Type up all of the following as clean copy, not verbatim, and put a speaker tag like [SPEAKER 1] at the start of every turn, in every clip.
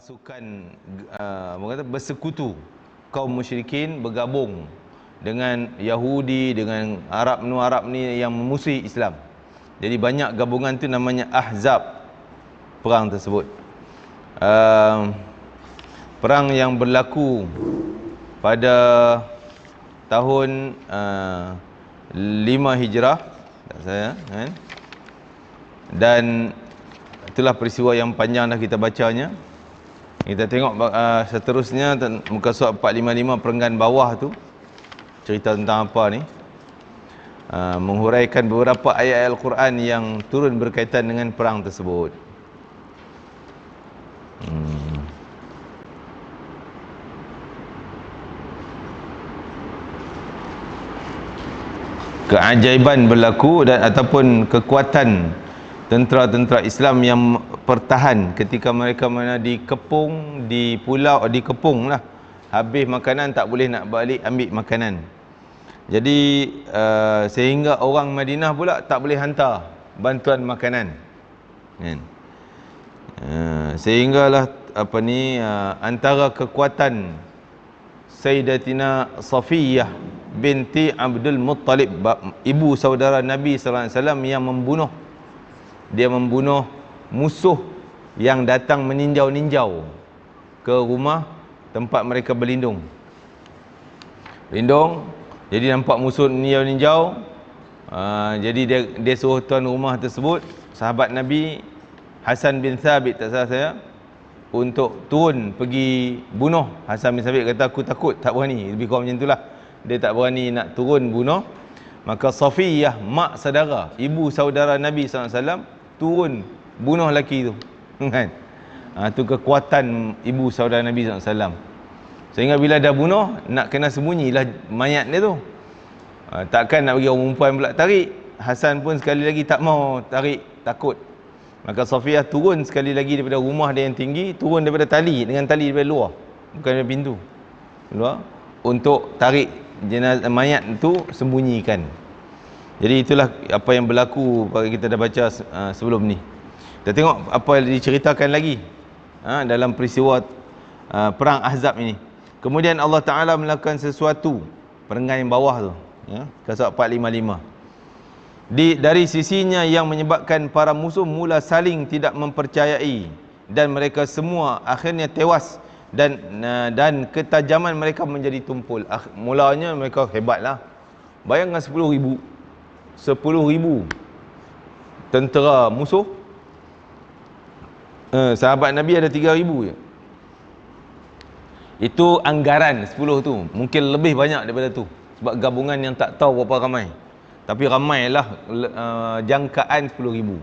[SPEAKER 1] pasukan bersekutu kaum musyrikin bergabung dengan Yahudi, dengan Arab ni yang memusuhi Islam. Jadi banyak gabungan tu namanya Ahzab, perang tersebut. Perang yang berlaku pada tahun 5 Hijrah kan? Dan itulah peristiwa yang panjang dah kita bacanya. Kita tengok seterusnya muka surat 455 perenggan bawah tu cerita tentang apa ni, menghuraikan beberapa ayat Al-Quran yang turun berkaitan dengan perang tersebut. Keajaiban berlaku dan ataupun kekuatan tentera-tentera Islam yang bertahan ketika mereka mana dikepung di pulau, dikepung lah, habis makanan tak boleh nak balik ambil makanan. Jadi sehingga orang Madinah pula tak boleh hantar bantuan makanan kan? Sehinggalah antara kekuatan Sayyidatina Safiyah binti Abdul Muttalib, ibu saudara Nabi sallallahu alaihi wasallam, yang membunuh musuh yang datang meninjau-ninjau ke rumah tempat mereka berlindung. Jadi nampak musuh ninjau-ninjau, jadi dia suruh tuan rumah tersebut, sahabat Nabi Hasan bin Thabit, tak salah saya, untuk turun pergi bunuh. Hasan bin Thabit kata, aku takut, tak berani, lebih kurang macam itulah. Dia tak berani nak turun bunuh. Maka Safiyah, mak saudara, ibu saudara Nabi SAW, turun bunuh lelaki tu kan? Tu kekuatan ibu saudara Nabi SAW. Sehingga bila dah bunuh, nak kena sembunyilah mayat dia tu. Takkan nak bagi orang perempuan pula tarik. Hasan pun sekali lagi tak mau tarik, takut. Maka Safiyah turun sekali lagi daripada rumah dia yang tinggi, turun daripada tali, dengan tali daripada luar, bukan daripada pintu luar, untuk tarik jenazah mayat tu, sembunyikan. Jadi itulah apa yang berlaku kita dah baca sebelum ni. Kita tengok apa yang diceritakan lagi dalam peristiwa perang Ahzab ini. Kemudian Allah Ta'ala melakukan sesuatu, perenggan yang bawah tu, surat 455. Dari sisinya yang menyebabkan para musuh mula saling tidak mempercayai, dan mereka semua akhirnya tewas, dan ketajaman mereka menjadi tumpul. Mulanya mereka hebatlah. Bayangkan 10,000 tentera musuh. Sahabat Nabi ada 3,000 je. Itu anggaran 10 tu. Mungkin lebih banyak daripada tu, sebab gabungan yang tak tahu berapa ramai. Tapi ramailah jangkaan 10,000.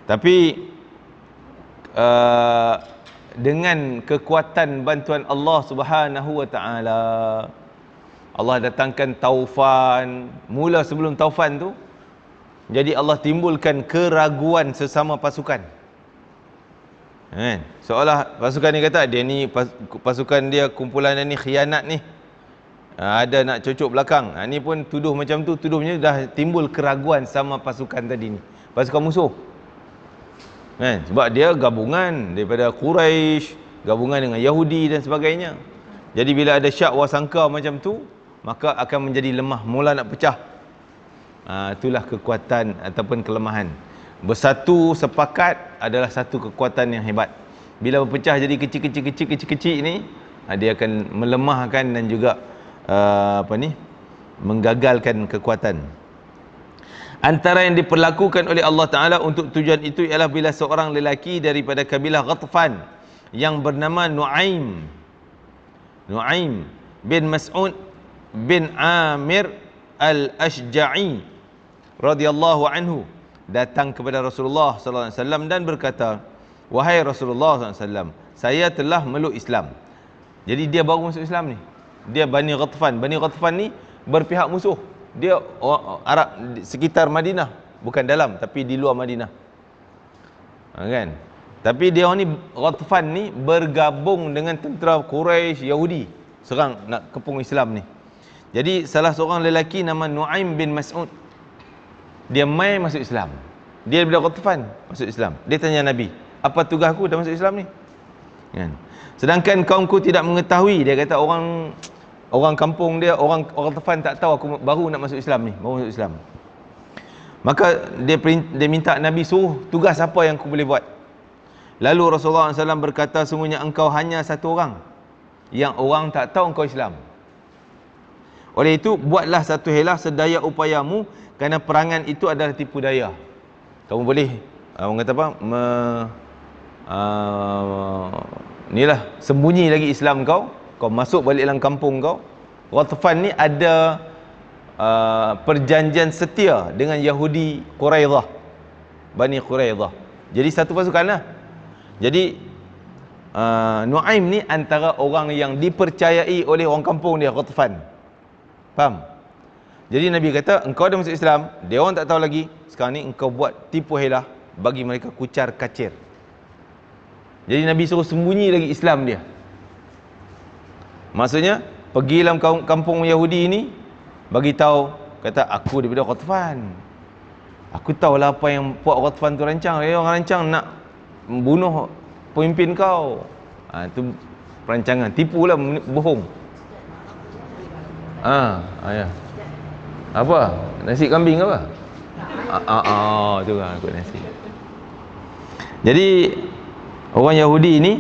[SPEAKER 1] Tapi dengan kekuatan bantuan Allah Subhanahu wa taala, Allah datangkan taufan. Mula sebelum taufan tu, jadi Allah timbulkan keraguan sesama pasukan. Seolah pasukan ni kata, dia ni pasukan dia, kumpulan dia ni khianat ni, ada nak cocok belakang. Ni pun tuduh macam tu, tuduhnya dah timbul keraguan sama pasukan tadi ni, pasukan musuh. Sebab dia gabungan daripada Quraisy, gabungan dengan Yahudi dan sebagainya. Jadi bila ada syak wasangka macam tu, maka akan menjadi lemah, mula nak pecah. Itulah kekuatan ataupun kelemahan. Bersatu sepakat adalah satu kekuatan yang hebat. Bila berpecah jadi kecil-kecil ni, dia akan melemahkan dan juga menggagalkan kekuatan. Antara yang diperlakukan oleh Allah Ta'ala untuk tujuan itu ialah bila seorang lelaki daripada kabilah Ghatfan yang bernama Nu'aim bin Mas'ud bin Amir al-Ashja'i radhiyallahu anhu datang kepada Rasulullah sallallahu alaihi wasallam dan berkata, wahai Rasulullah sallallahu alaihi wasallam, saya telah meluk Islam. Jadi dia baru masuk Islam ni. Dia Bani Ghatfan. Bani Ghatfan ni berpihak musuh. Dia Arab sekitar Madinah, bukan dalam tapi di luar Madinah. Kan? Tapi dia ni Ghatfan ni bergabung dengan tentera Quraisy, Yahudi, serang nak kepung Islam ni. Jadi salah seorang lelaki nama Nu'aim bin Mas'ud, dia mai masuk Islam. Dia daripada Ghatfan masuk Islam. Dia tanya Nabi, apa tugas aku dah masuk Islam ni? Kan? Sedangkan kaumku tidak mengetahui, dia kata orang kampung dia, orang Tafan tak tahu aku baru nak masuk Islam ni, baru masuk Islam. Maka dia minta Nabi suruh tugas apa yang aku boleh buat. Lalu Rasulullah SAW berkata, sungguhnya engkau hanya satu orang yang orang tak tahu engkau Islam. Oleh itu, buatlah satu helah sedaya upayamu, kerana perangan itu adalah tipu daya. Kamu boleh, orang kata apa, inilah, sembunyi lagi Islam kau masuk balik dalam kampung kau. Ghatafan ni ada perjanjian setia dengan Yahudi Quraidah, Bani Quraidah. Jadi satu pasukan lah. Jadi Nuaim ni antara orang yang dipercayai oleh orang kampung dia, Ghatafan. Faham? Jadi Nabi kata, engkau dah masuk Islam, dia orang tak tahu lagi. Sekarang ni engkau buat tipu helah bagi mereka kucar kacir. Jadi Nabi suruh sembunyi lagi Islam dia. Maksudnya, pergi dalam kampung Yahudi ni, bagi tahu, kata aku daripada Ghatafan. Aku tahulah apa yang puak Ghatafan tu rancang. Dia orang rancang nak bunuh pemimpin kau. Itu perancangan, tipulah, bohong. Ya. Apa? Nasi kambing apa? Tu kan aku nasi. Jadi orang Yahudi ni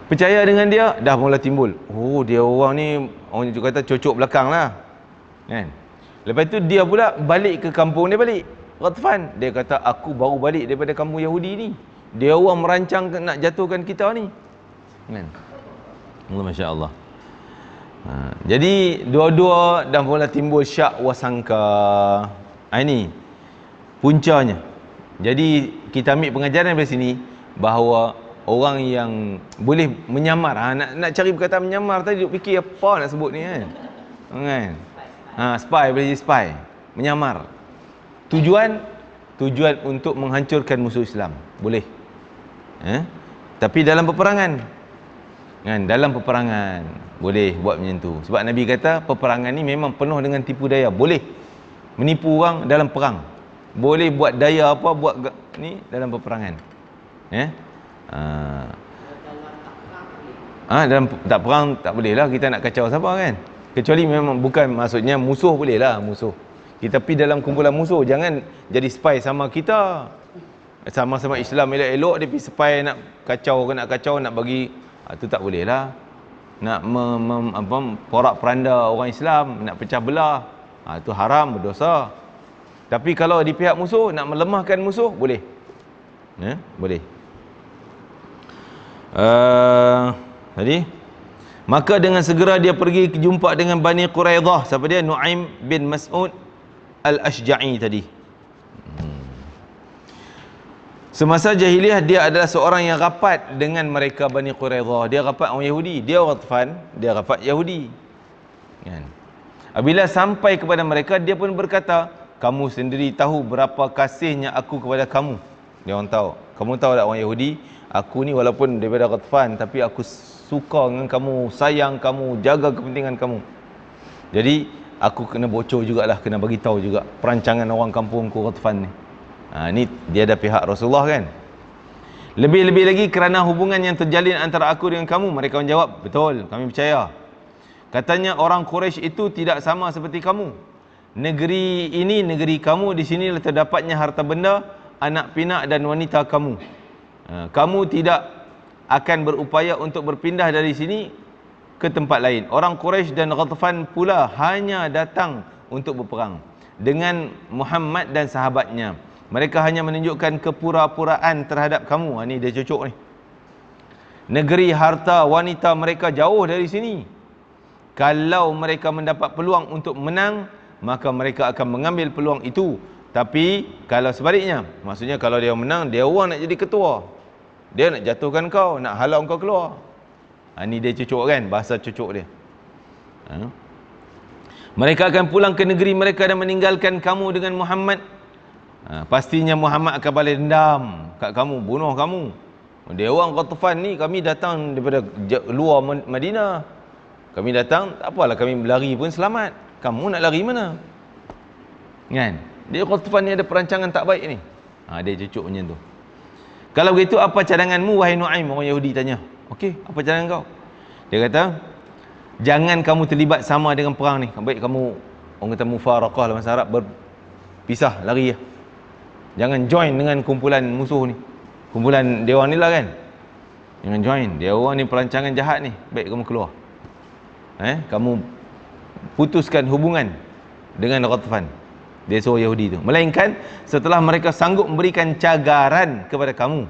[SPEAKER 1] percaya dengan dia, dah mula timbul. Oh, dia orang ni, orang juga kata cocok belakang lah. Kan? Lepas tu dia pula balik ke kampung dia balik. Ghatafan, dia kata aku baru balik daripada kampung Yahudi ni. Dia orang merancang nak jatuhkan kita ni. Kan? Masya Allah. Jadi dua-dua dah mula timbul syak wasangka. Ini puncanya. Jadi kita ambil pengajaran dari sini bahawa orang yang boleh menyamar, nak cari perkataan menyamar tadi, duk fikir apa nak sebut ni kan. Spy, boleh jadi spy, menyamar. Tujuan untuk menghancurkan musuh Islam, boleh. Tapi dalam peperangan, kan, dalam peperangan boleh buat macam tu. Sebab Nabi kata peperangan ni memang penuh dengan tipu daya. Boleh menipu orang dalam perang, boleh buat daya apa, buat ni dalam peperangan. Dalam tak perang tak boleh lah kita nak kacau siapa kan. Kecuali memang bukan, maksudnya musuh boleh lah, musuh. Kita pergi dalam kumpulan musuh, jangan jadi spy sama kita. Sama-sama Islam elok-elok, dia pergi spy nak kacau ke, nak kacau, nak bagi, tu tak boleh lah. Nak porak-peranda orang Islam, nak pecah belah, itu haram, berdosa. Tapi kalau di pihak musuh, nak melemahkan musuh, boleh. Boleh. Tadi, maka dengan segera dia pergi jumpa dengan Bani Quraidah. Siapa dia? Nuaim bin Mas'ud Al-Ashja'i tadi. Semasa jahiliyah dia adalah seorang yang rapat dengan mereka Bani Quraidah. Dia rapat orang Yahudi. Dia orang Ghatafan, dia rapat Yahudi. Kan? Apabila sampai kepada mereka, dia pun berkata, kamu sendiri tahu berapa kasihnya aku kepada kamu. Dia orang tahu. Kamu tahu tak orang Yahudi, aku ni walaupun daripada Ghatafan, tapi aku suka dengan kamu, sayang kamu, jaga kepentingan kamu. Jadi aku kena bocor jugalah, kena bagi tahu juga perancangan orang kampungku Ghatafan ni. Ni dia ada pihak Rasulullah kan. Lebih-lebih lagi kerana hubungan yang terjalin antara aku dengan kamu. Mereka menjawab, betul, kami percaya. Katanya orang Quraisy itu tidak sama seperti kamu. Negeri ini negeri kamu, di sini terdapatnya harta benda, anak pinak dan wanita kamu. Kamu tidak akan berupaya untuk berpindah dari sini ke tempat lain. Orang Quraisy dan Ghatafan pula hanya datang untuk berperang dengan Muhammad dan sahabatnya. Mereka hanya menunjukkan kepura-puraan terhadap kamu. Ni dia cocok ni. Negeri, harta, wanita mereka jauh dari sini. Kalau mereka mendapat peluang untuk menang, maka mereka akan mengambil peluang itu. Tapi kalau sebaliknya, maksudnya kalau dia menang, dia orang nak jadi ketua, dia nak jatuhkan kau, nak halau kau keluar. Ni dia cocok kan, bahasa cocok dia. Mereka akan pulang ke negeri mereka dan meninggalkan kamu dengan Muhammad. Pastinya Muhammad akan balik dendam kat kamu, bunuh kamu. Dia orang Ghatafan ni, kami datang daripada luar Madinah. Kami datang, tak apalah, kami berlari pun selamat. Kamu nak lari mana? Kan? Dia Ghatafan ni ada perancangan tak baik ni. Dia cocok macam tu. Kalau begitu, apa cadanganmu wahai Nuaim? Orang Yahudi tanya. Okey, apa jalan kau? Dia kata, jangan kamu terlibat sama dengan perang ni. Baik kamu, orang kata mufaraqah dalam bahasa Arab, berpisah, lari lah. Jangan join dengan kumpulan musuh ni. Kumpulan dia orang ni lah kan. Jangan join. Dia orang ni perancangan jahat ni. Baik kamu keluar. Kamu putuskan hubungan dengan Ghatfan. Dia suruh Yahudi tu. Melainkan setelah mereka sanggup memberikan cagaran kepada kamu.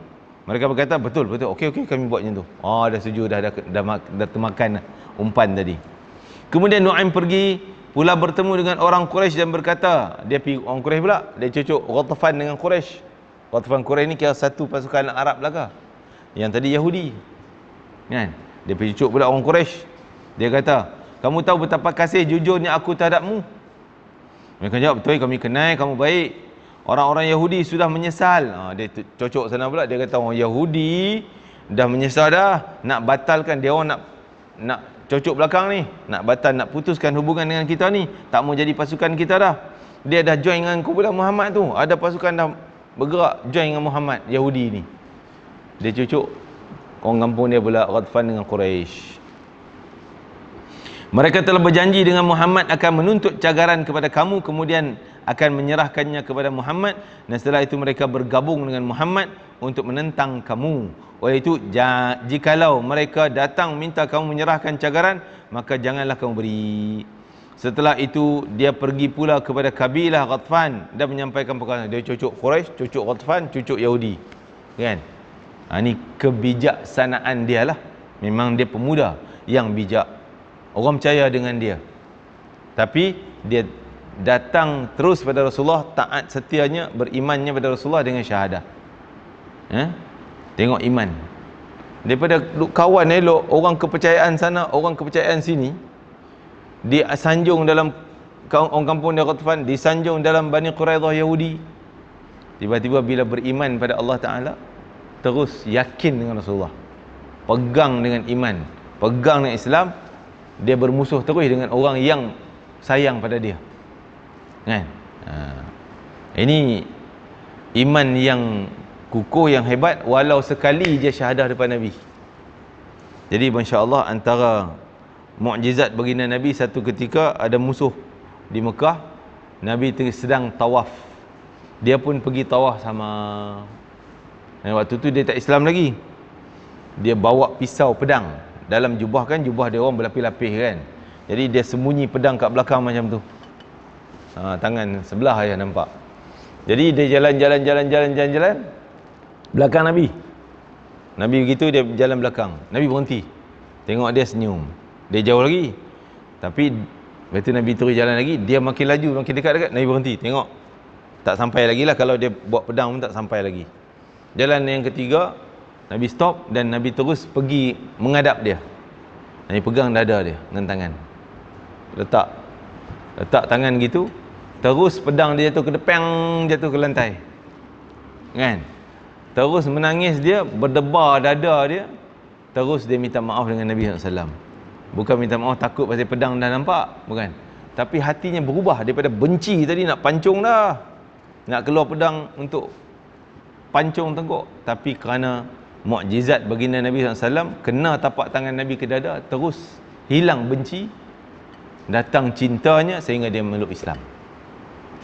[SPEAKER 1] Mereka berkata, betul. Okey, kami buat macam tu. Dah setuju, dah termakan umpan tadi. Kemudian Nu'aim pergi pula bertemu dengan orang Quraisy dan berkata, dia pergi orang Quraisy pula, dia cucuk Ghatfan dengan Quraisy. Ghatfan Quraisy ni kira satu pasukan Arab belaka. Yang tadi Yahudi. Kan? Dia pergi cucuk pula orang Quraisy. Dia kata, kamu tahu betapa kasih jujurnya aku terhadapmu? Mereka jawab, betul, kami kenal kamu baik. Orang-orang Yahudi sudah menyesal. Dia cocok sana pula. Dia kata orang Yahudi dah menyesal dah. Nak batalkan, dia orang nak cocok belakang ni. Nak batal, nak putuskan hubungan dengan kita ni. Tak mau jadi pasukan kita dah. Dia dah join dengan kumpulan Muhammad tu. Ada pasukan dah bergerak join dengan Muhammad, Yahudi ni. Dia cocok orang kampung dia pula, Ghatfan dengan Quraisy. Mereka telah berjanji dengan Muhammad akan menuntut cagaran kepada kamu, kemudian akan menyerahkannya kepada Muhammad, dan setelah itu mereka bergabung dengan Muhammad untuk menentang kamu. Oleh itu, jikalau mereka datang minta kamu menyerahkan cagaran, maka janganlah kamu beri. Setelah itu, dia pergi pula kepada kabilah Ghatfan dan menyampaikan perkara. Dia cucuk Quraisy, cucuk Ghatfan, cucuk Yahudi. Kan? Ini kebijaksanaan dia lah. Memang dia pemuda yang bijak. Orang percaya dengan dia. Tapi dia datang terus pada Rasulullah, taat setianya, berimannya pada Rasulullah dengan syahadah. Tengok iman. Daripada kawan elok, orang kepercayaan sana, orang kepercayaan sini, disanjung dalam orang kampung dia Ghatfan, disanjung dalam Bani Quraidah Yahudi. Tiba-tiba bila beriman pada Allah Ta'ala, terus yakin dengan Rasulullah, pegang dengan iman, pegang dengan Islam, dia bermusuh terus dengan orang yang sayang pada dia. Kan? Ini iman yang kukuh, yang hebat, walau sekali je syahadah depan Nabi. Jadi masya-Allah, antara mukjizat baginda Nabi, satu ketika ada musuh di Mekah, Nabi sedang tawaf. Dia pun pergi tawaf sama. Dan waktu tu dia tak Islam lagi. Dia bawa pisau pedang dalam jubah, kan jubah dia orang berlapis-lapis kan. Jadi dia sembunyi pedang kat belakang macam tu. Tangan sebelah aja nampak. Jadi dia jalan belakang Nabi. Nabi begitu, dia jalan belakang. Nabi berhenti. Tengok dia senyum. Dia jauh lagi. Tapi betul Nabi terus jalan lagi, dia makin laju, makin dekat-dekat, Nabi berhenti. Tengok. Tak sampai lagi lah, kalau dia bawa pedang pun tak sampai lagi. Jalan yang ketiga, Nabi stop dan Nabi terus pergi menghadap dia. Nabi pegang dada dia dengan tangan. Letak tangan gitu, terus pedang dia jatuh ke depan, jatuh ke lantai. Kan? Terus menangis dia, berdebar dada dia. Terus dia minta maaf dengan Nabi SAW. Bukan minta maaf takut pasal pedang dah nampak, bukan. Tapi hatinya berubah daripada benci tadi, nak pancung dah, nak keluar pedang untuk pancung tengkuk. Tapi kerana mukjizat baginda Nabi SAW, kena tapak tangan Nabi ke dada, terus hilang benci, datang cintanya sehingga dia meluk Islam.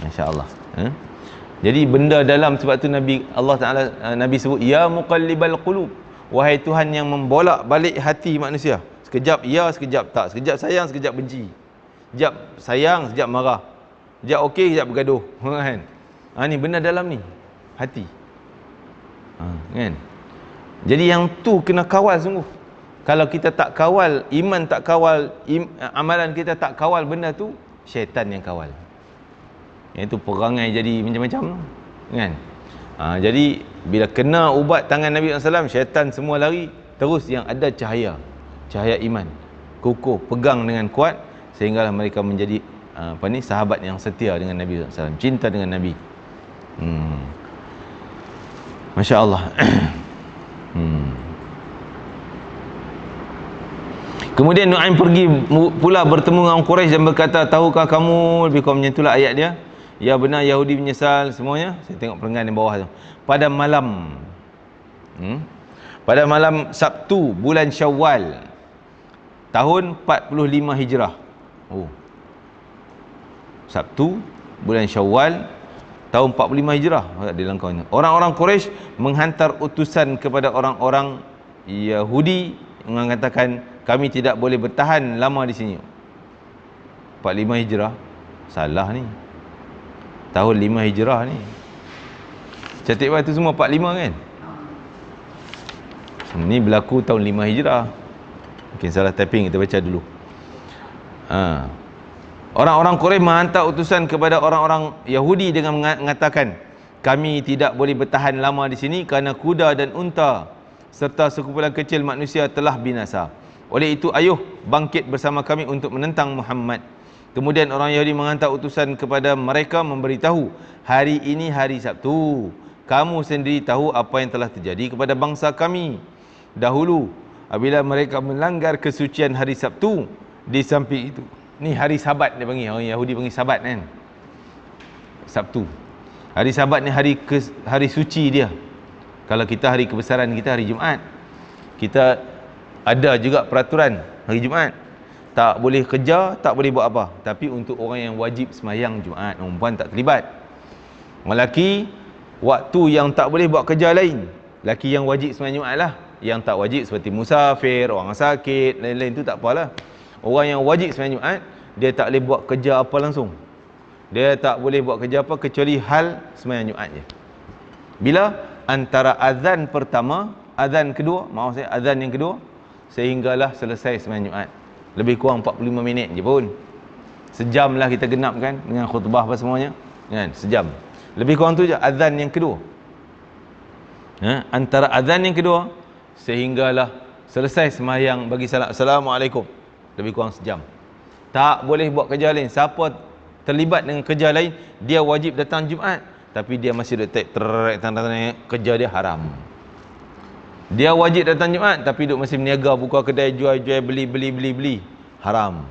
[SPEAKER 1] Masya-Allah. Jadi benda dalam, sebab tu Allah Ta'ala, Nabi sebut, ya muqallibal qulub, wahai Tuhan yang membolak balik hati manusia. Sekejap ya, sekejap tak, sekejap sayang, sekejap benci, sekejap sayang, sekejap marah, sekejap okey, sekejap bergaduh. Kan? Ni benda dalam ni, hati. Kan? Jadi yang tu kena kawal sungguh. Kalau kita tak kawal, iman tak kawal, amalan kita tak kawal benda tu, syaitan yang kawal. Itu perangai jadi macam-macam kan. Jadi bila kena ubat tangan Nabi SAW, syaitan semua lari. Terus yang ada cahaya iman, kukuh, pegang dengan kuat, sehinggalah mereka menjadi sahabat yang setia dengan Nabi SAW, cinta dengan Nabi. Masya Allah. Kemudian Nu'aim pergi pula bertemu dengan orang Quraisy dan berkata, tahukah kamu, lebih kurang macam itulah ayat dia. Ya benar, Yahudi menyesal semuanya. Saya tengok perenggan di bawah tu. Pada malam pada malam Sabtu bulan Syawal tahun 45 Hijrah. Oh. Sabtu bulan Syawal tahun 45 Hijrah di langkaunya. Orang-orang Quraisy menghantar utusan kepada orang-orang Yahudi mengatakan kami tidak boleh bertahan lama di sini. 45 Hijrah. Salah ni. Tahun 5 Hijrah ni. Cantik tu semua 45 kan? Ni berlaku tahun 5 Hijrah. Mungkin salah typing, kita baca dulu. Orang-orang Quraisy menghantar utusan kepada orang-orang Yahudi dengan mengatakan kami tidak boleh bertahan lama di sini kerana kuda dan unta serta sekumpulan kecil manusia telah binasa. Oleh itu ayuh bangkit bersama kami untuk menentang Muhammad. Kemudian orang Yahudi menghantar utusan kepada mereka memberitahu, hari ini hari Sabtu. Kamu sendiri tahu apa yang telah terjadi kepada bangsa kami dahulu apabila mereka melanggar kesucian hari Sabtu. Di samping itu, ni hari Sabat dia panggil, orang Yahudi panggil Sabat kan, Sabtu. Hari Sabat ni hari suci dia. Kalau kita hari kebesaran kita hari Jumaat. Kita ada juga peraturan hari Jumaat, tak boleh kerja, tak boleh buat apa. Tapi untuk orang yang wajib semayang Jumaat, perempuan tak terlibat. Orang lelaki waktu yang tak boleh buat kerja lain, lelaki yang wajib semayang Jumaat lah. Yang tak wajib seperti musafir, orang sakit, lain-lain tu tak apalah. Orang yang wajib semayang Jumaat, dia tak boleh buat kerja apa langsung. Dia tak boleh buat kerja apa kecuali hal semayang Jumaat je. Bila antara azan pertama, azan kedua, azan yang kedua, sehinggalah selesai semayang Jumaat. Lebih kurang 45 minit je pun. Sejam lah kita genapkan dengan khutbah apa semuanya. Kan? Sejam. Lebih kurang tu je azan yang kedua. Antara azan yang kedua sehinggalah selesai semayang bagi salat Assalamualaikum, lebih kurang sejam. Tak boleh buat kerja lain. Siapa terlibat dengan kerja lain, dia wajib datang Jumaat, tapi dia masih duduk kerja dia haram. Dia wajib datang Jumaat tapi duduk masih berniaga, buka kedai, jual beli, haram.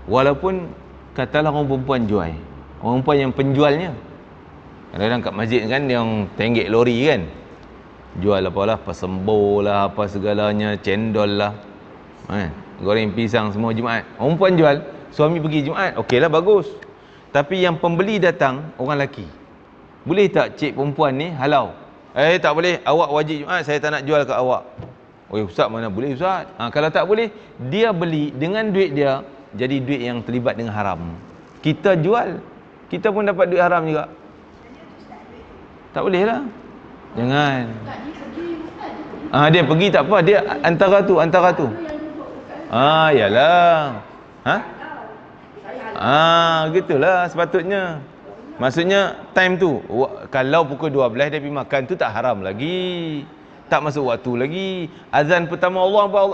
[SPEAKER 1] Walaupun katalah orang perempuan jual, orang perempuan yang penjualnya, kadang-kadang kat masjid kan yang tenggek lori kan, jual apalah, pasembo lah, apa segalanya, cendol lah, goreng pisang semua Jumaat. Orang perempuan jual, suami pergi Jumaat, okeylah, bagus. Tapi yang pembeli datang orang lelaki, boleh tak cik perempuan ni halau? Tak boleh, awak wajib Jumaat, saya tak nak jual kat awak. Ustaz mana boleh Ustaz? Kalau tak boleh, dia beli dengan duit dia, jadi duit yang terlibat dengan haram. Kita jual, kita pun dapat duit haram juga. Tak boleh lah. Jangan. Dia pergi tak apa, dia antara tu. Yalah. Gitulah sepatutnya. Maksudnya time tu, kalau pukul 12 dia pergi makan tu tak haram lagi. Tak masuk waktu lagi. Azan pertama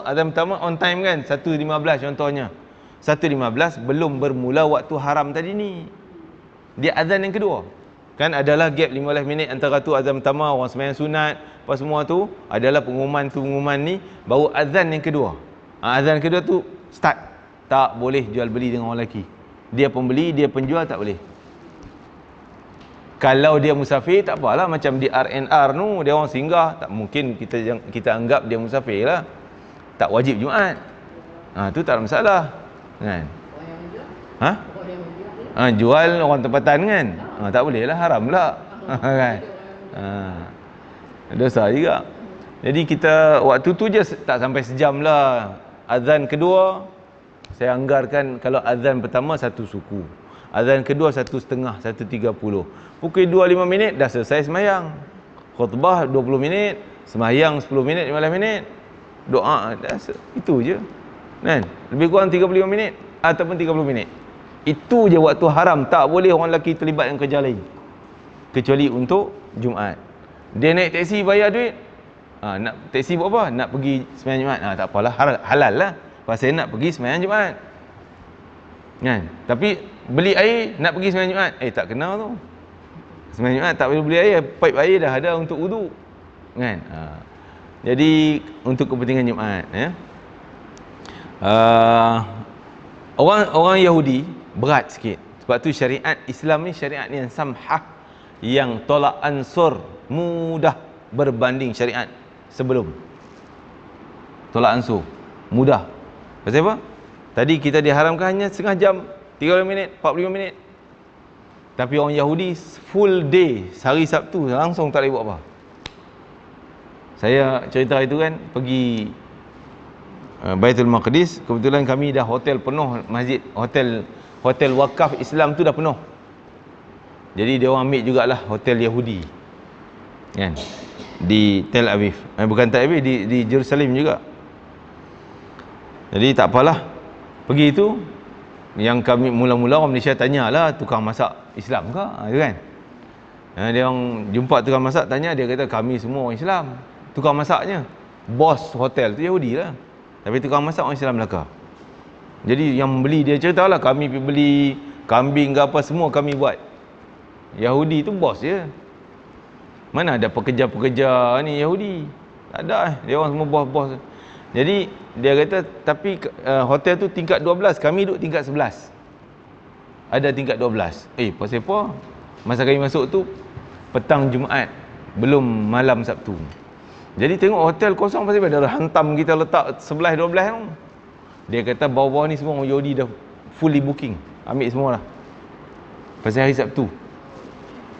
[SPEAKER 1] azan pertama on time kan, 1.15 contohnya. 1.15 belum bermula waktu haram tadi ni. Dia azan yang kedua. Kan adalah gap 15 minit antara tu azan pertama, orang sembahyang sunat, apa semua tu, adalah pengumuman ni, baru azan yang kedua. Azan kedua tu start. Tak boleh jual beli dengan orang lelaki. Dia pembeli, dia penjual tak boleh. Kalau dia musafir tak apalah, macam di RNR tu, dia orang singgah, tak mungkin kita anggap dia musafir lah. Tak wajib Jumaat. Tu tak ada masalah. Kan? Jual orang tempatan kan. Tak boleh lah, haram lah. Kan? Dosa juga. Jadi kita waktu tu je tak sampai sejam lah. Azan kedua saya anggarkan, kalau azan pertama 1 suku, azan kedua 1.30, 1.30. Pukul 2.05 minit dah selesai semayang. Khutbah 20 minit, semayang 10 minit, 15 minit. Doa dah itu je. Kan? Lebih kurang 35 minit ataupun 30 minit. Itu je waktu haram. Tak boleh orang lelaki terlibat dengan kerja lain kecuali untuk Jumaat. Dia naik teksi bayar duit, nak teksi buat apa? Nak pergi sembahyang Jumaat. Tak apalah, halal lah. Pasal nak pergi sembahyang Jumaat. Kan? Tapi beli air nak pergi sembahyang Jumaat, tak kena tu. Sembahyang Jumaat tak boleh beli air, pipe air dah ada untuk wuduk. Kan? Jadi untuk kepentingan Jumaat, ya. Orang Yahudi berat sikit. Sebab tu syariat Islam ni syariat yang samhah, yang tolak ansur, mudah berbanding syariat sebelum. Tolak ansur. Mudah. Pasal apa? Tadi kita diharamkan hanya setengah jam, 30 minit, 45 minit. Tapi orang Yahudi full day, hari Sabtu langsung tak boleh buat apa. Saya cerita itu kan, pergi Baitul Maqdis, kebetulan kami dah hotel penuh, masjid, hotel wakaf Islam tu dah penuh. Jadi dia orang ambil jugalah hotel Yahudi. Kan? Di Tel Aviv. Bukan Tel Aviv, di Jerusalem juga. Jadi tak apalah. Pergi itu, yang kami mula-mula orang Malaysia tanyalah tukang masak Islam ke? Itu kan? Dia orang jumpa tukang masak, tanya, dia kata kami semua orang Islam. Tukang masaknya, bos hotel tu Yahudi lah. Tapi tukang masak orang Islam belaka. Jadi yang beli, dia ceritalah, kami beli kambing ke apa, semua kami buat. Yahudi tu bos je. Mana ada pekerja-pekerja ni Yahudi? Tak ada dia orang semua bos-bos. Jadi dia kata, tapi hotel tu tingkat 12, kami duduk tingkat 11. Ada tingkat 12. Pasal apa? Masa kami masuk tu petang Jumaat, belum malam Sabtu. Jadi tengok hotel kosong, pasal apa? Dah hantam kita letak 11-12 tu. Dia kata bawah-bawah ni semua orang Yahudi dah fully booking. Ambil semua lah. Pasal hari Sabtu.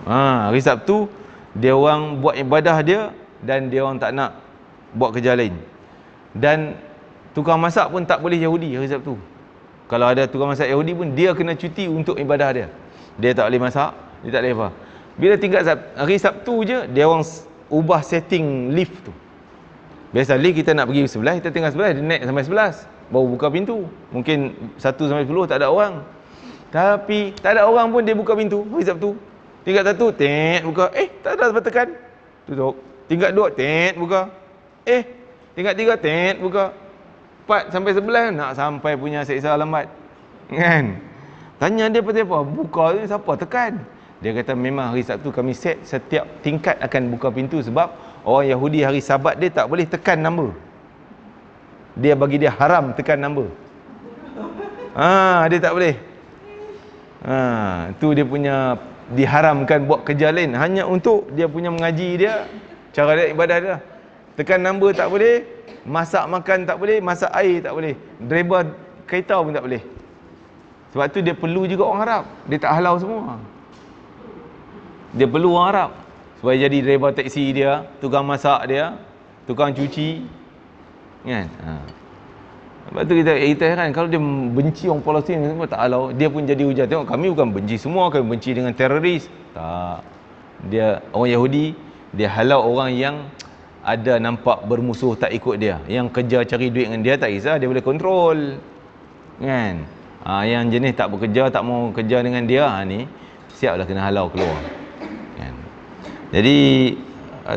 [SPEAKER 1] Hari Sabtu dia orang buat ibadah dia, dan dia orang tak nak buat kerja lain. Dan tukang masak pun tak boleh Yahudi hari Sabtu. Kalau ada tukang masak Yahudi pun, dia kena cuti untuk ibadah dia. Dia tak boleh masak, dia tak boleh apa. Bila tingkat hari Sabtu je, dia orang ubah setting lift tu. Biasa lift kita nak pergi sebelah, kita tinggal sebelah, dia naik sampai 11, baru buka pintu. Mungkin 1 sampai 10 tak ada orang. Tapi tak ada orang pun dia buka pintu hari Sabtu. Tingkat 1, buka. Tak ada sebab tekan. Tutup. Tingkat 2, buka. Tingkat 3, buka. 4 sampai 11, nak sampai punya seksa lambat. Kan? Tanya dia pasal apa? Buka ni siapa tekan? Dia kata memang hari Sabtu kami set setiap tingkat akan buka pintu, sebab orang Yahudi hari Sabat dia tak boleh tekan nombor. Dia bagi dia haram tekan nombor. Dia tak boleh. Tu dia punya, diharamkan buat kerja lain hanya untuk dia punya mengaji dia, cara dia ibadah dia. Tekan nombor tak boleh, masak makan tak boleh, masak air tak boleh, driver kereta pun tak boleh. Sebab tu dia perlu juga orang Arab. Dia tak halau semua. Dia perlu orang Arab supaya jadi driver taksi dia, tukang masak dia, tukang cuci. Kan? Sebab tu kita heran, kalau dia benci orang Palestin semua tak halau, dia pun jadi hujah. Tengok, kami bukan benci semua, kami benci dengan teroris. Tak. Dia orang Yahudi, dia halau orang yang ada nampak bermusuh tak ikut dia, yang kerja cari duit dengan dia tak kisah, dia boleh kontrol. Kan? Yang jenis tak bekerja, tak mau kerja dengan dia, ni siaplah kena halau keluar. Kan? Jadi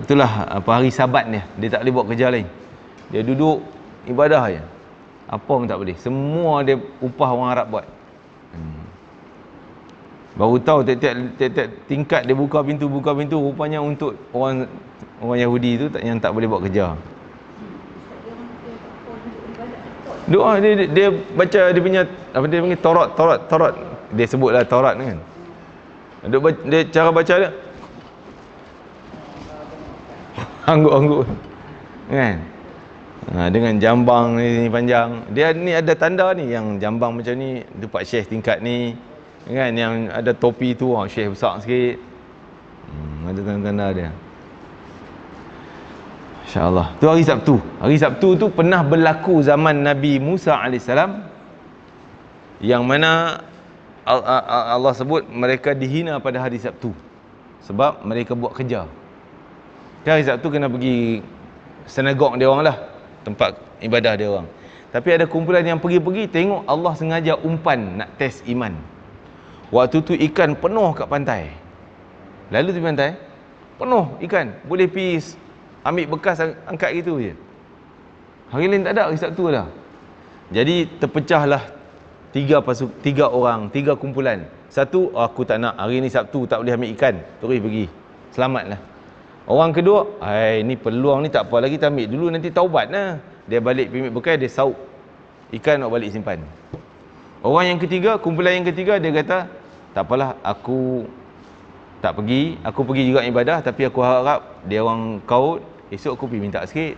[SPEAKER 1] itulah hari Sabat dia tak boleh buat kerja lain. Dia duduk ibadah je. Apa pun tak boleh. Semua dia upah orang Arab buat. Baru tahu tiap-tiap tingkat dia buka pintu, rupanya untuk orang Yahudi tu yang tak boleh buat kerja. Doa dia baca dia punya, apa dia panggil, Taurat. Dia sebutlah Taurat kan. Dia cara baca dia angguk-angguk. Kan? Dengan jambang ni panjang. Dia ni ada tanda ni, yang jambang macam ni tempat syekh tingkat ni. Kan, yang ada topi tu syekh besar sikit. Ada tanda-tanda dia. Insya-Allah. Tu hari Sabtu. Hari Sabtu tu pernah berlaku zaman Nabi Musa AS, yang mana Allah sebut mereka dihina pada hari Sabtu sebab mereka buat kerja. Hari Sabtu kena pergi sinagog dia orang lah, tempat ibadah dia orang. Tapi ada kumpulan yang pergi-pergi, tengok Allah sengaja umpan nak test iman. Waktu tu ikan penuh kat pantai. Lalu di pantai penuh ikan, boleh pergi ambil bekas, angkat gitu je. Hari lain tak ada, hari Sabtu dah. Jadi terpecahlah tiga orang, tiga kumpulan. Satu, aku tak nak, hari ni Sabtu tak boleh ambil ikan, terus pergi, selamatlah. Orang kedua, ni peluang ni tak apa lagi, kita ambil dulu, nanti taubat lah. Dia balik ambil bekas, dia sauk ikan nak balik simpan. Orang yang ketiga, kumpulan yang ketiga, dia kata, tak apalah, aku tak pergi, aku pergi juga ibadah, tapi aku harap dia orang kaut, esok aku pergi minta sikit.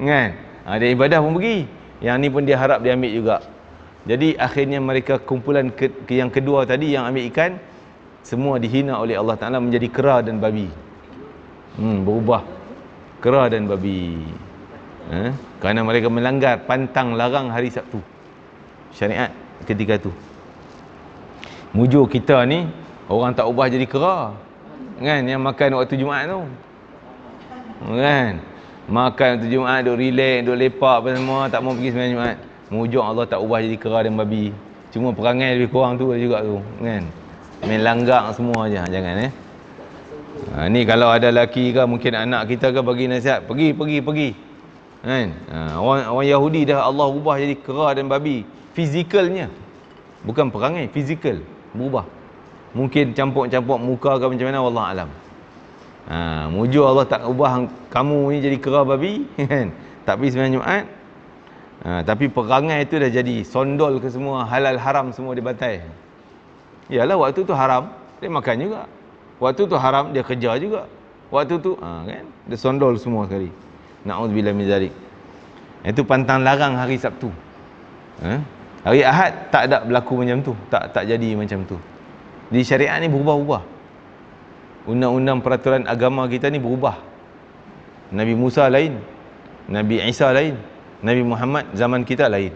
[SPEAKER 1] Kan? Dia ibadah pun pergi. Yang ni pun dia harap dia ambil juga. Jadi akhirnya mereka kumpulan yang kedua tadi yang ambil ikan, semua dihina oleh Allah Ta'ala menjadi kera dan babi. Berubah kera dan babi. Kerana mereka melanggar pantang larang hari Sabtu. Syariat ketika tu. Mujur kita ni, orang tak ubah jadi kera. Kan? Yang makan waktu Jumaat tu. Kan? Makan waktu Jumaat, duk relax, duk lepak apa semua, tak mau pergi sembahyang Jumaat. Mujur Allah tak ubah jadi kera dan babi. Cuma perangai lebih kurang tu juga tu. Kan? Main langgak semua je. Jangan ni kalau ada lelaki ke, mungkin anak kita ke, bagi nasihat, pergi. Kan? Orang Yahudi dah Allah ubah jadi kera dan babi. Fizikalnya. Bukan perangai, fizikal. Berubah. Mungkin campur-campur muka ke macam mana, wallah alam. Mujur Allah tak ubah kamu ni jadi kera babi. Kan? Tak pergi sembahyang Jumaat. Tapi perangai itu dah jadi sondol ke semua, halal haram semua dibatai. Yalah, waktu tu haram, dia makan juga. Waktu tu haram, dia kerja juga. Waktu tu kan, dia sondol semua sekali. Na'udzubillah min zalik. Itu pantang larang hari Sabtu. Hari Ahad tak ada berlaku macam tu, tak jadi macam tu. Di syariat ni berubah-ubah. Undang-undang peraturan agama kita ni berubah. Nabi Musa lain, Nabi Isa lain, Nabi Muhammad zaman kita lain.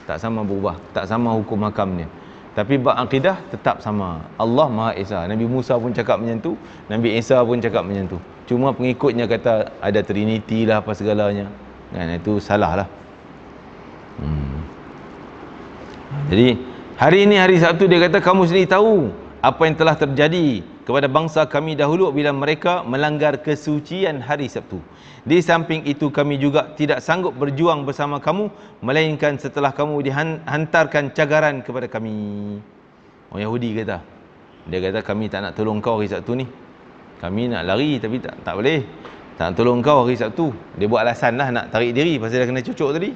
[SPEAKER 1] Tak sama berubah, tak sama hukum hakamnya. Tapi bab akidah tetap sama. Allah Maha Esa. Nabi Musa pun cakap macam tu, Nabi Isa pun cakap macam tu. Cuma pengikutnya kata ada Trinity lah apa segalanya. Kan, itu salah lah. Jadi hari ini hari Sabtu, dia kata kamu sendiri tahu apa yang telah terjadi kepada bangsa kami dahulu bila mereka melanggar kesucian hari Sabtu. Di samping itu kami juga tidak sanggup berjuang bersama kamu, melainkan setelah kamu dihantarkan cagaran kepada kami. Orang Yahudi kata, dia kata kami tak nak tolong kau hari Sabtu ni. Kami nak lari tapi tak boleh. Tak nak tolong kau hari Sabtu. Dia buat alasan lah nak tarik diri pasal dia kena cucuk tadi.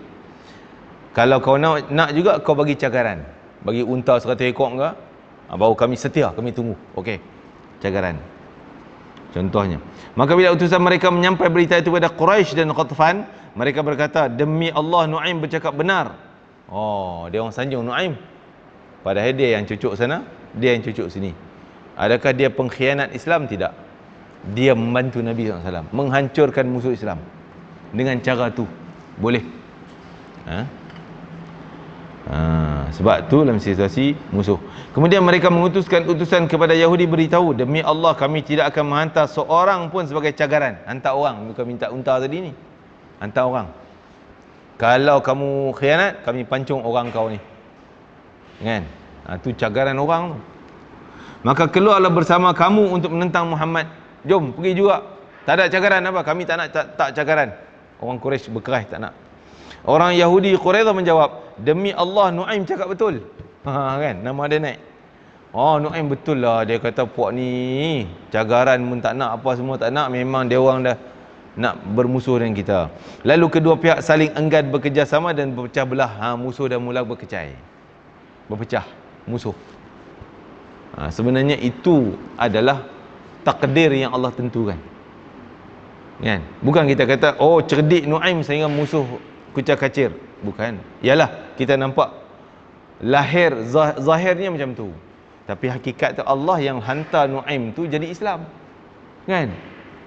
[SPEAKER 1] Kalau kau nak juga, kau bagi cagaran. Bagi unta 100 ekor ke, baru kami setia, kami tunggu. Okey, cagaran. Contohnya, maka bila utusan mereka menyampai berita itu kepada Quraisy dan Qatfan, mereka berkata, demi Allah Nu'aim bercakap benar. Dia orang sanjung Nu'aim. Padahal dia yang cucuk sana, dia yang cucuk sini. Adakah dia pengkhianat Islam? Tidak. Dia membantu Nabi SAW menghancurkan musuh Islam dengan cara tu. Boleh. Sebab tu dalam situasi musuh. Kemudian mereka mengutuskan utusan kepada Yahudi, beritahu, demi Allah kami tidak akan menghantar seorang pun sebagai cagaran. Hantar orang, bukan minta unta tadi ni. Hantar orang. Kalau kamu khianat, kami pancung orang kau ni. Kan? Tu cagaran orang tu. Maka keluarlah bersama kamu untuk menentang Muhammad. Jom pergi juga. Tak ada cagaran apa? Kami tak nak tak cagaran. Orang Quraisy berkeras tak nak. Orang Yahudi Quraidah menjawab, demi Allah Nu'aim cakap betul. Kan, nama dia naik. Nu'aim betul lah. Dia kata puak ni cagaran pun tak nak, apa semua tak nak. Memang dia orang dah nak bermusuh dengan kita. Lalu kedua pihak saling enggan bekerjasama dan berpecah belah. Musuh dah mula berkecai, berpecah musuh. Sebenarnya itu adalah takdir yang Allah tentukan. Kan? Bukan kita kata cerdik Nu'aim sehingga musuh kucak kacir. Bukan. Yalah, kita nampak lahir zahirnya macam tu. Tapi hakikat tu Allah yang hantar Nu'aim tu jadi Islam. Kan?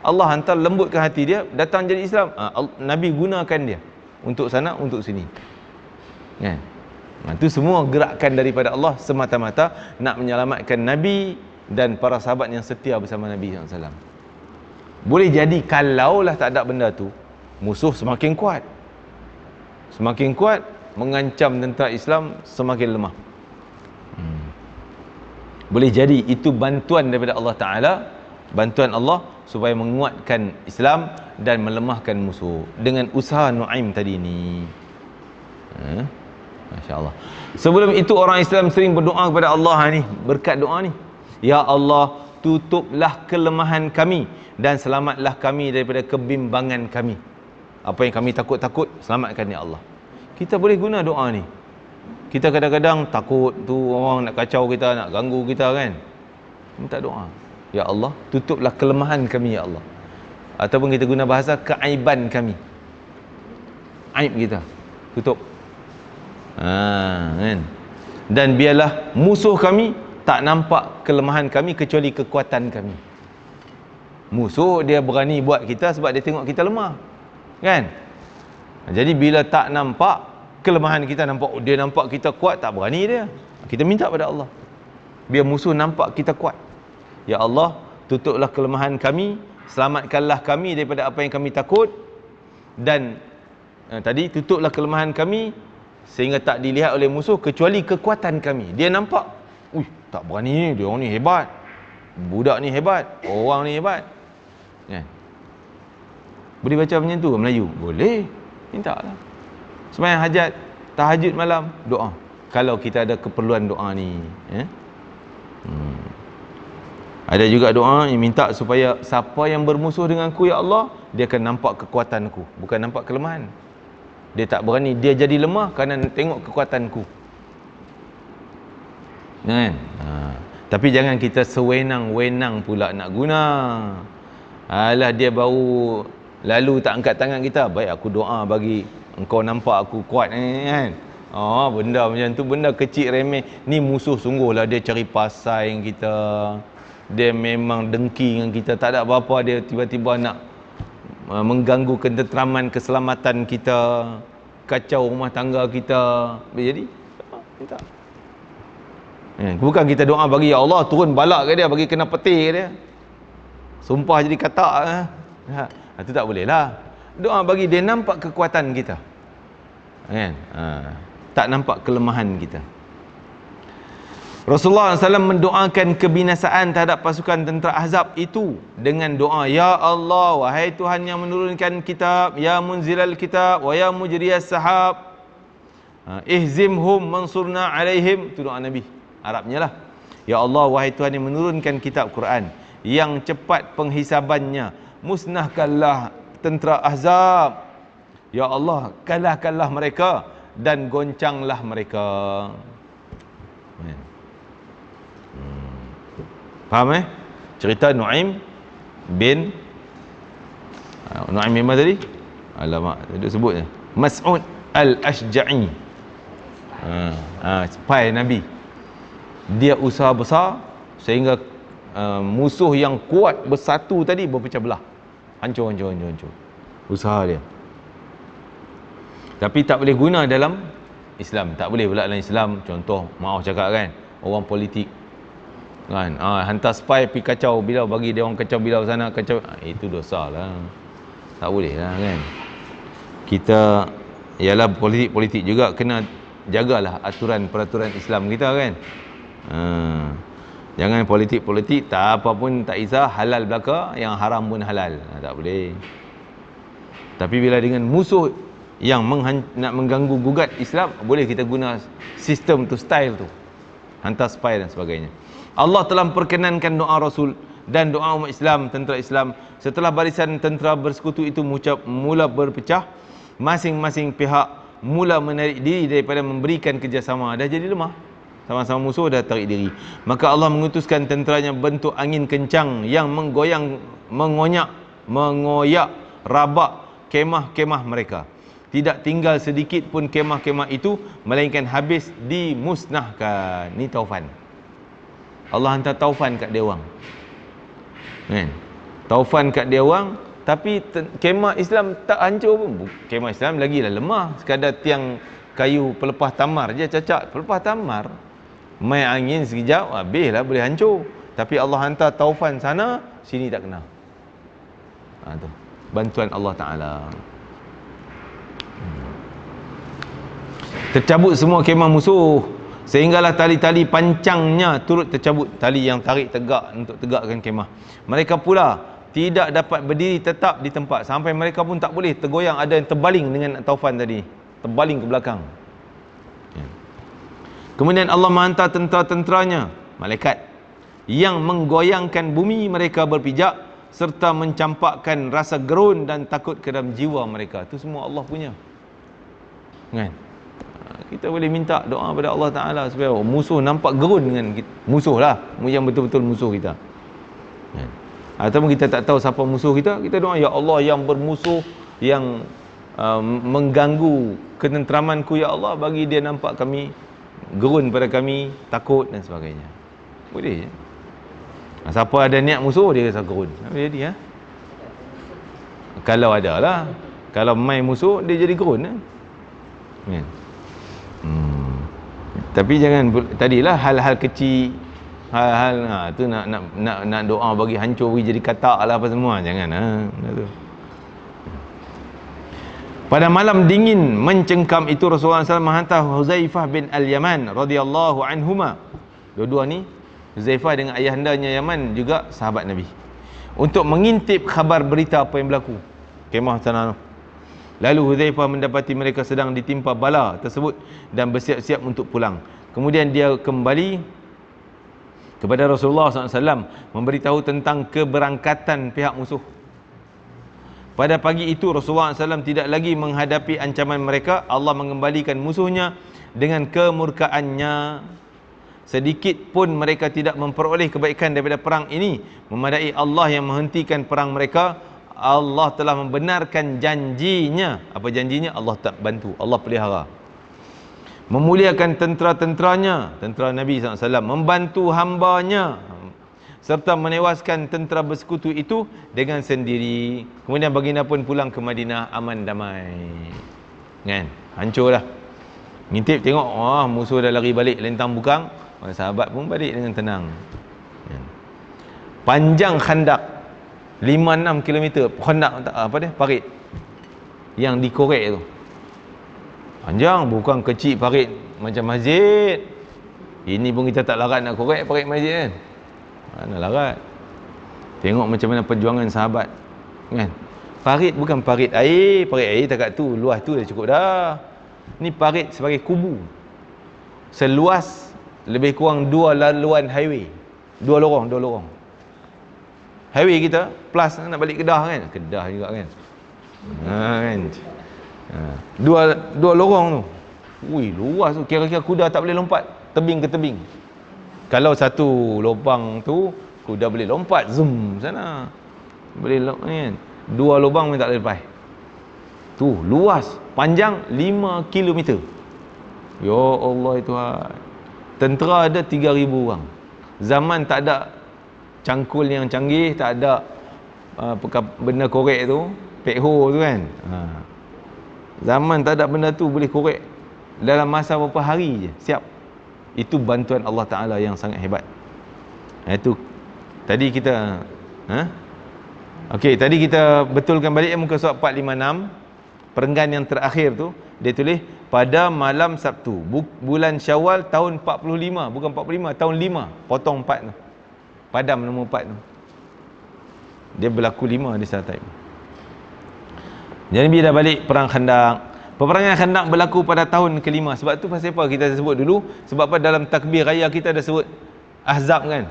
[SPEAKER 1] Allah hantar lembutkan hati dia, datang jadi Islam. Nabi gunakan dia untuk sana, untuk sini. Kan? Itu semua gerakan daripada Allah semata-mata nak menyelamatkan Nabi dan para sahabat yang setia bersama Nabi SAW. Boleh jadi kalaulah tak ada benda tu, musuh semakin kuat. Semakin kuat, mengancam tentera Islam semakin lemah. Boleh jadi itu bantuan daripada Allah Ta'ala, bantuan Allah supaya menguatkan Islam dan melemahkan musuh dengan usaha Nu'aim tadi ni. Masya Allah. Sebelum itu orang Islam sering berdoa kepada Allah ni, berkat doa ni, ya Allah, tutuplah kelemahan kami dan selamatlah kami daripada kebimbangan kami. Apa yang kami takut-takut, selamatkan ya Allah. Kita boleh guna doa ni. Kita kadang-kadang takut tu orang nak kacau kita, nak ganggu kita kan. Minta doa. Ya Allah, tutuplah kelemahan kami ya Allah. Ataupun kita guna bahasa keaiban kami. Aib kita. Tutup. Kan? Dan biarlah musuh kami tak nampak kelemahan kami kecuali kekuatan kami. Musuh dia berani buat kita sebab dia tengok kita lemah. Kan? Jadi bila tak nampak kelemahan kita, dia nampak kita kuat, tak berani dia. Kita minta pada Allah, biar musuh nampak kita kuat. Ya Allah, tutuplah kelemahan kami, selamatkanlah kami daripada apa yang kami takut. Dan tadi, tutuplah kelemahan kami sehingga tak dilihat oleh musuh kecuali kekuatan kami. Dia nampak, tak berani ni, dia orang ni hebat, budak ni hebat, orang ni hebat. Kan? Boleh baca macam tu Melayu? Boleh. Minta lah. Sembahyang hajat, tahajud malam, doa. Kalau kita ada keperluan doa ni. Ada juga doa yang minta supaya siapa yang bermusuh denganku, ya Allah, dia akan nampak kekuatanku, bukan nampak kelemahan. Dia tak berani, dia jadi lemah kerana tengok kekuatanku. Kan? Tapi jangan kita sewenang-wenang pula nak guna. Alah, dia baru lalu tak angkat tangan kita, baik aku doa bagi engkau nampak aku kuat ni, kan? Benda macam tu, benda kecil remeh. Ni musuh sungguhlah, dia cari pasal yang kita. Dia memang dengki dengan kita, tak ada apa-apa, dia tiba-tiba nak mengganggu ketenteraman, keselamatan kita, kacau rumah tangga kita. Jadi minta. Bukan kita doa bagi, ya Allah turun balak ke dia, bagi kena petir ke dia, sumpah jadi katak. Itu tak boleh lah. Doa bagi dia nampak kekuatan kita, kan? Tak nampak kelemahan kita. Rasulullah SAW mendoakan kebinasaan terhadap pasukan tentera Ahzab itu dengan doa, ya Allah, wahai Tuhan yang menurunkan kitab, ya munzilal kitab, wa ya mujriyas sahab, ihzimhum mansurna alaihim. Itu doa Nabi, Arabnya lah. Ya Allah, wahai Tuhan yang menurunkan kitab Quran, yang cepat penghisabannya, musnahkanlah tentera Ahzab. Ya Allah, kalahkanlah mereka dan goncanglah mereka. Faham cerita Nuaim bin mana tadi? Alamak, tadi sebutnya Mas'ud al-Ashja'i. Spy Nabi. Dia usaha besar sehingga musuh yang kuat bersatu tadi berpecah belah. Hancur. Usaha dia. Tapi tak boleh guna dalam Islam. Tak boleh pula dalam Islam. Contoh, maaf cakap kan, orang politik kan, hantar spy pergi kacau bilau, bagi dia orang kacau bilau sana, kacau, itu dosa lah. Tak boleh lah, kan. Kita ialah politik juga kena jagalah aturan peraturan Islam kita, kan. Jangan politik tak apa pun tak isah, halal belaka, yang haram pun halal. Tak boleh. Tapi bila dengan musuh yang nak mengganggu gugat Islam, boleh kita guna sistem tu, style tu, hantar spy dan sebagainya. Allah telah memperkenankan doa Rasul dan doa umat Islam, tentera Islam. Setelah barisan tentera bersekutu itu mula berpecah, masing-masing pihak mula menarik diri daripada memberikan kerjasama. Dah jadi lemah, sama-sama musuh dah tarik diri. Maka Allah mengutuskan tenteranya bentuk angin kencang yang mengoyak rabak kemah-kemah mereka. Tidak tinggal sedikit pun kemah-kemah itu, melainkan habis dimusnahkan. Ni taufan. Allah hantar taufan kat dia orang, kan? Taufan kat dia orang. Tapi kemah Islam tak hancur pun. Kemah Islam lagilah lemah. Sekadar tiang kayu pelepah tamar je cacat. Pelepah tamar, main angin sekejap, habislah, boleh hancur. Tapi Allah hantar taufan sana, sini tak kena. Tu bantuan Allah Ta'ala. Tercabut semua kemah musuh, sehinggalah tali-tali pancangnya turut tercabut, tali yang tarik tegak untuk tegakkan kemah. Mereka pula tidak dapat berdiri tetap di tempat, sampai mereka pun tak boleh tergoyang. Ada yang terbaling dengan taufan tadi, terbaling ke belakang. Kemudian Allah menghantar tentera-tenteranya, malaikat, yang menggoyangkan bumi mereka berpijak, serta mencampakkan rasa gerun dan takut ke dalam jiwa mereka. Itu semua Allah punya, kan? Kita boleh minta doa pada Allah Ta'ala supaya musuh nampak gerun dengan kita. Musuh lah, yang betul-betul musuh kita. Ataupun kita tak tahu siapa musuh kita, kita doa, ya Allah yang bermusuh, yang mengganggu ketenteramanku, ya Allah bagi dia nampak kami, gerun pada kami, takut dan sebagainya. Boleh je. Siapa ada niat musuh, dia rasa gerun. Jadi kalau ada lah. Kalau main musuh, dia jadi gerun lah. Kan? Tapi jangan, tadilah hal-hal kecil, hal-hal tu nak doa bagi hancur, bagi jadi katak lah apa semua, jangan tu. Pada malam dingin mencengkam itu, Rasulullah SAW menghantar Huzaifah bin Al-Yaman radhiyallahu anhuma. Dua-dua ni, Huzaifah dengan ayahandanya Yaman juga sahabat Nabi, untuk mengintip khabar berita apa yang berlaku kemah sana. Lalu Huzaifah mendapati mereka sedang ditimpa bala tersebut dan bersiap-siap untuk pulang. Kemudian dia kembali kepada Rasulullah SAW memberitahu tentang keberangkatan pihak musuh. Pada pagi itu Rasulullah SAW tidak lagi menghadapi ancaman mereka. Allah mengembalikan musuhnya dengan kemurkaannya. Sedikit pun mereka tidak memperoleh kebaikan daripada perang ini, memadai Allah yang menghentikan perang mereka. Allah telah membenarkan janjinya. Apa janjinya? Allah tak bantu, Allah pelihara. Memuliakan tentera-tenteranya, tentera Nabi SAW, membantu hambanya, serta menewaskan tentera bersekutu itu dengan sendiri. Kemudian baginda pun pulang ke Madinah aman damai. Kan? Hancurlah. Ngintip tengok, musuh dah lari balik lentang bukang. Sahabat pun balik dengan tenang. Kan? Panjang khandak 5-6 km. Khandak apa dia? Parit yang dikorek tu. Panjang, bukan kecil parit macam masjid. Ini pun kita tak larat nak korek parit masjid kan. Mana larat. Tengok macam mana perjuangan sahabat, kan? Parit bukan parit air takat tu, luas tu dah cukup dah. Ni parit sebagai kubu, seluas lebih kurang 2 laluan highway. 2 lorong highway kita, plus nak balik Kedah kan, Kedah juga kan, kan. Dua lorong tu, ui luas tu, kira-kira kuda tak boleh lompat tebing ke tebing. Kalau satu lubang tu kuda boleh lompat zoom sana, boleh kan. 2 lubang pun tak boleh lepas. Tu luas, panjang 5 km. Ya Allah Tuhan. Tentera ada 3,000 orang. Zaman tak ada cangkul yang canggih, tak ada benda korek tu, pekho tu kan. Zaman tak ada benda tu, boleh korek dalam masa beberapa hari je siap. Itu bantuan Allah Ta'ala yang sangat hebat. Itu tadi kita okey, tadi kita betulkan balik muka surat 456. Perenggan yang terakhir tu dia tulis pada malam Sabtu bulan Syawal tahun 45, bukan 45, tahun 5 potong 4 tu, padam nombor 4 tu, dia berlaku 5 di saat time. Jadi bila dah balik perang Khandaq. Peperangan Khandaq berlaku pada tahun ke-5. Sebab tu pasal apa kita sebut dulu? Sebab apa dalam takbir raya kita ada sebut Ahzab kan?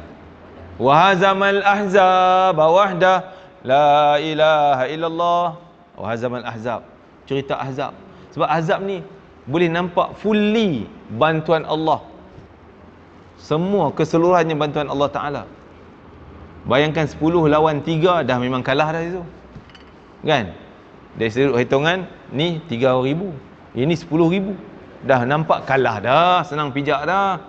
[SPEAKER 1] Wa hazamal ahzab wahda la ilaha illallah. Wa hazamal ahzab. Cerita Ahzab. Sebab Ahzab ni boleh nampak fully bantuan Allah. Semua keseluruhannya bantuan Allah Ta'ala. Bayangkan 10 lawan 3 dah memang kalah dah itu. Kan? Dari sudut hitungan ni 3,000, ini 10,000. Dah nampak kalah dah, senang pijak dah.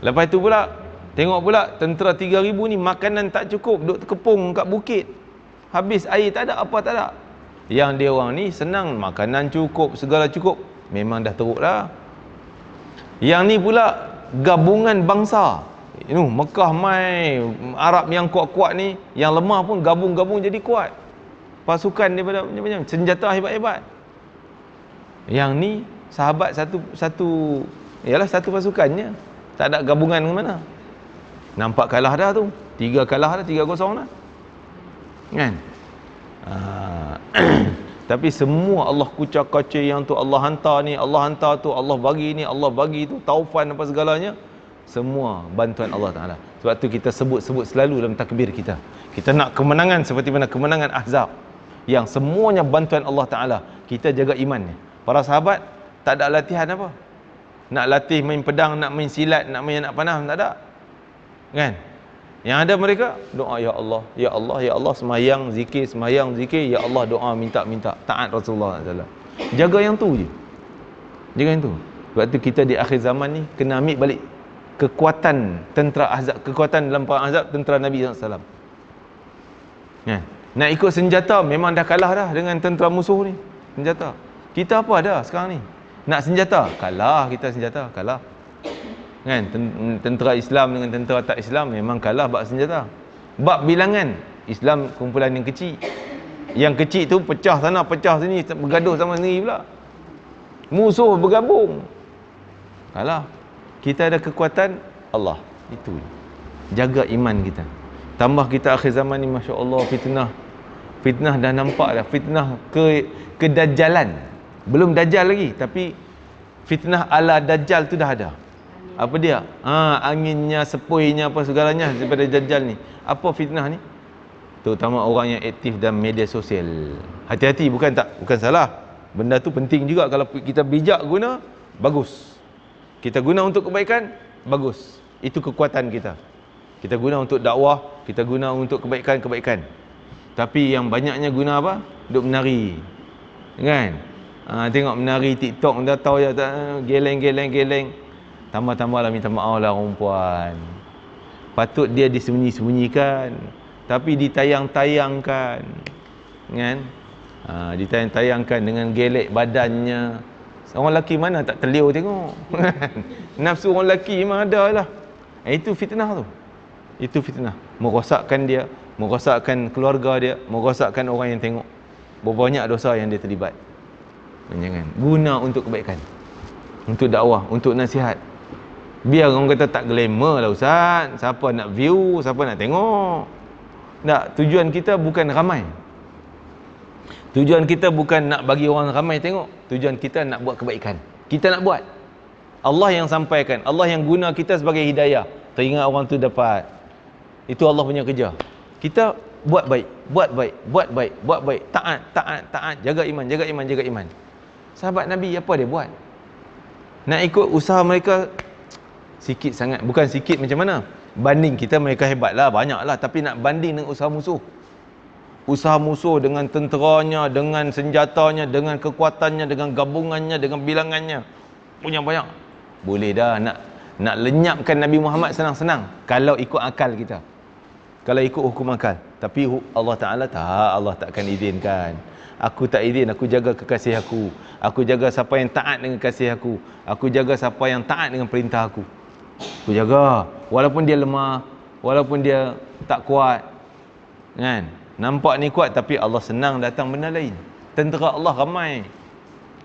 [SPEAKER 1] Lepas tu pula tengok pula tentera 3,000 ni makanan tak cukup, duk terkepung kat bukit. Habis air tak ada, apa tak ada. Yang dia orang ni senang, makanan cukup, segala cukup, memang dah teruk dah. Yang ni pula gabungan bangsa. Mekah mai, Arab yang kuat-kuat ni, yang lemah pun gabung-gabung jadi kuat. Pasukan daripada macam-macam, senjata hebat-hebat. Yang ni sahabat satu ialah satu pasukannya, tak ada gabungan ke mana. Nampak kalah dah tu. 3 kalah dah, 3-0 dah. Kan? Tapi semua Allah kucak-kacir yang tu Allah hantar ni, Allah hantar tu, Allah bagi ni, Allah bagi tu, taufan apa segalanya. Semua bantuan Allah Ta'ala. Sebab tu kita sebut-sebut selalu dalam takbir kita. Kita nak kemenangan seperti mana kemenangan Ahzab, yang semuanya bantuan Allah Ta'ala. Kita jaga iman ni. Para sahabat tak ada latihan apa. Nak latih main pedang, nak main silat, nak main anak panah, tak ada. Kan? Yang ada mereka doa ya Allah, ya Allah, ya Allah, sembahyang zikir, ya Allah, doa minta taat Rasulullah SAW. Jaga yang tu je. Jaga yang tu. Sebab tu kita di akhir zaman ni kena ambil balik kekuatan tentera Ahzab, kekuatan dalam perang Ahzab, tentera Nabi SAW. Nak ikut senjata memang dah kalah dah dengan tentera musuh ni. Senjata. Kita apa dah sekarang ni? Nak senjata? Kalah kita senjata, kalah. Kan? Tentera Islam dengan tentera tak Islam memang kalah bab senjata. Bab bilangan, Islam kumpulan yang kecil. Yang kecil tu pecah sana, pecah sini, bergaduh sama sendiri pula. Musuh bergabung. Kalah. Kita ada kekuatan Allah. Itu. Jaga iman kita. Tambah kita akhir zaman ni, Masya Allah, fitnah. Fitnah dah nampak dah. Fitnah kedajjalan. Belum dajjal lagi, tapi fitnah ala dajjal tu dah ada. Apa dia? Anginnya, sepuinya, apa segalanya daripada dajjal ni. Apa fitnah ni? Terutama orang yang aktif dalam media sosial. Hati-hati, bukan salah. Benda tu penting juga. Kalau kita bijak guna, bagus. Kita guna untuk kebaikan, bagus. Itu kekuatan kita. Kita guna untuk dakwah, kita guna untuk kebaikan-kebaikan. Tapi yang banyaknya guna apa? Duk menari. Kan? Tengok menari TikTok, dah tahu ya, geleng. Tambah-tambah lah, minta maaf lah perempuan. Patut dia disembunyi-sembunyikan, tapi ditayang-tayangkan. Kan? Ditayang-tayangkan dengan gelek badannya. Orang lelaki mana tak terliur tengok. Nafsu orang lelaki memang ada lah. Itu fitnah tu. Itu fitnah. Merosakkan dia, merosakkan keluarga dia, merosakkan orang yang tengok. Berapa banyak dosa yang dia terlibat. Jangan. Guna untuk kebaikan, untuk dakwah, untuk nasihat. Biar orang kata tak glamour lah Ustaz. Siapa nak view, siapa nak tengok. Tak, tujuan kita bukan ramai. Tujuan kita bukan nak bagi orang ramai tengok. Tujuan kita nak buat kebaikan. Kita nak buat. Allah yang sampaikan. Allah yang guna kita sebagai hidayah. Teringat orang tu dapat. Itu Allah punya kerja. Kita buat baik, buat baik. Taat. Jaga iman. Sahabat Nabi apa dia buat? Nak ikut usaha mereka sikit sangat. Bukan sikit macam mana? Banding kita mereka hebat lah, banyak lah. Tapi nak banding dengan usaha musuh. Usaha musuh dengan tenteranya, dengan senjatanya, dengan kekuatannya, dengan gabungannya, dengan bilangannya. Punya banyak. Boleh dah nak lenyapkan Nabi Muhammad senang-senang kalau ikut akal kita. Kalau ikut hukum akal. Tapi Allah Ta'ala Allah takkan izinkan. Aku tak izin, aku jaga kekasih aku. Aku jaga siapa yang taat dengan kasih aku. Aku jaga siapa yang taat dengan perintah aku. Aku jaga. Walaupun dia lemah, walaupun dia tak kuat. Kan? Nampak ni kuat, tapi Allah senang datang benda lain. Tentera Allah ramai.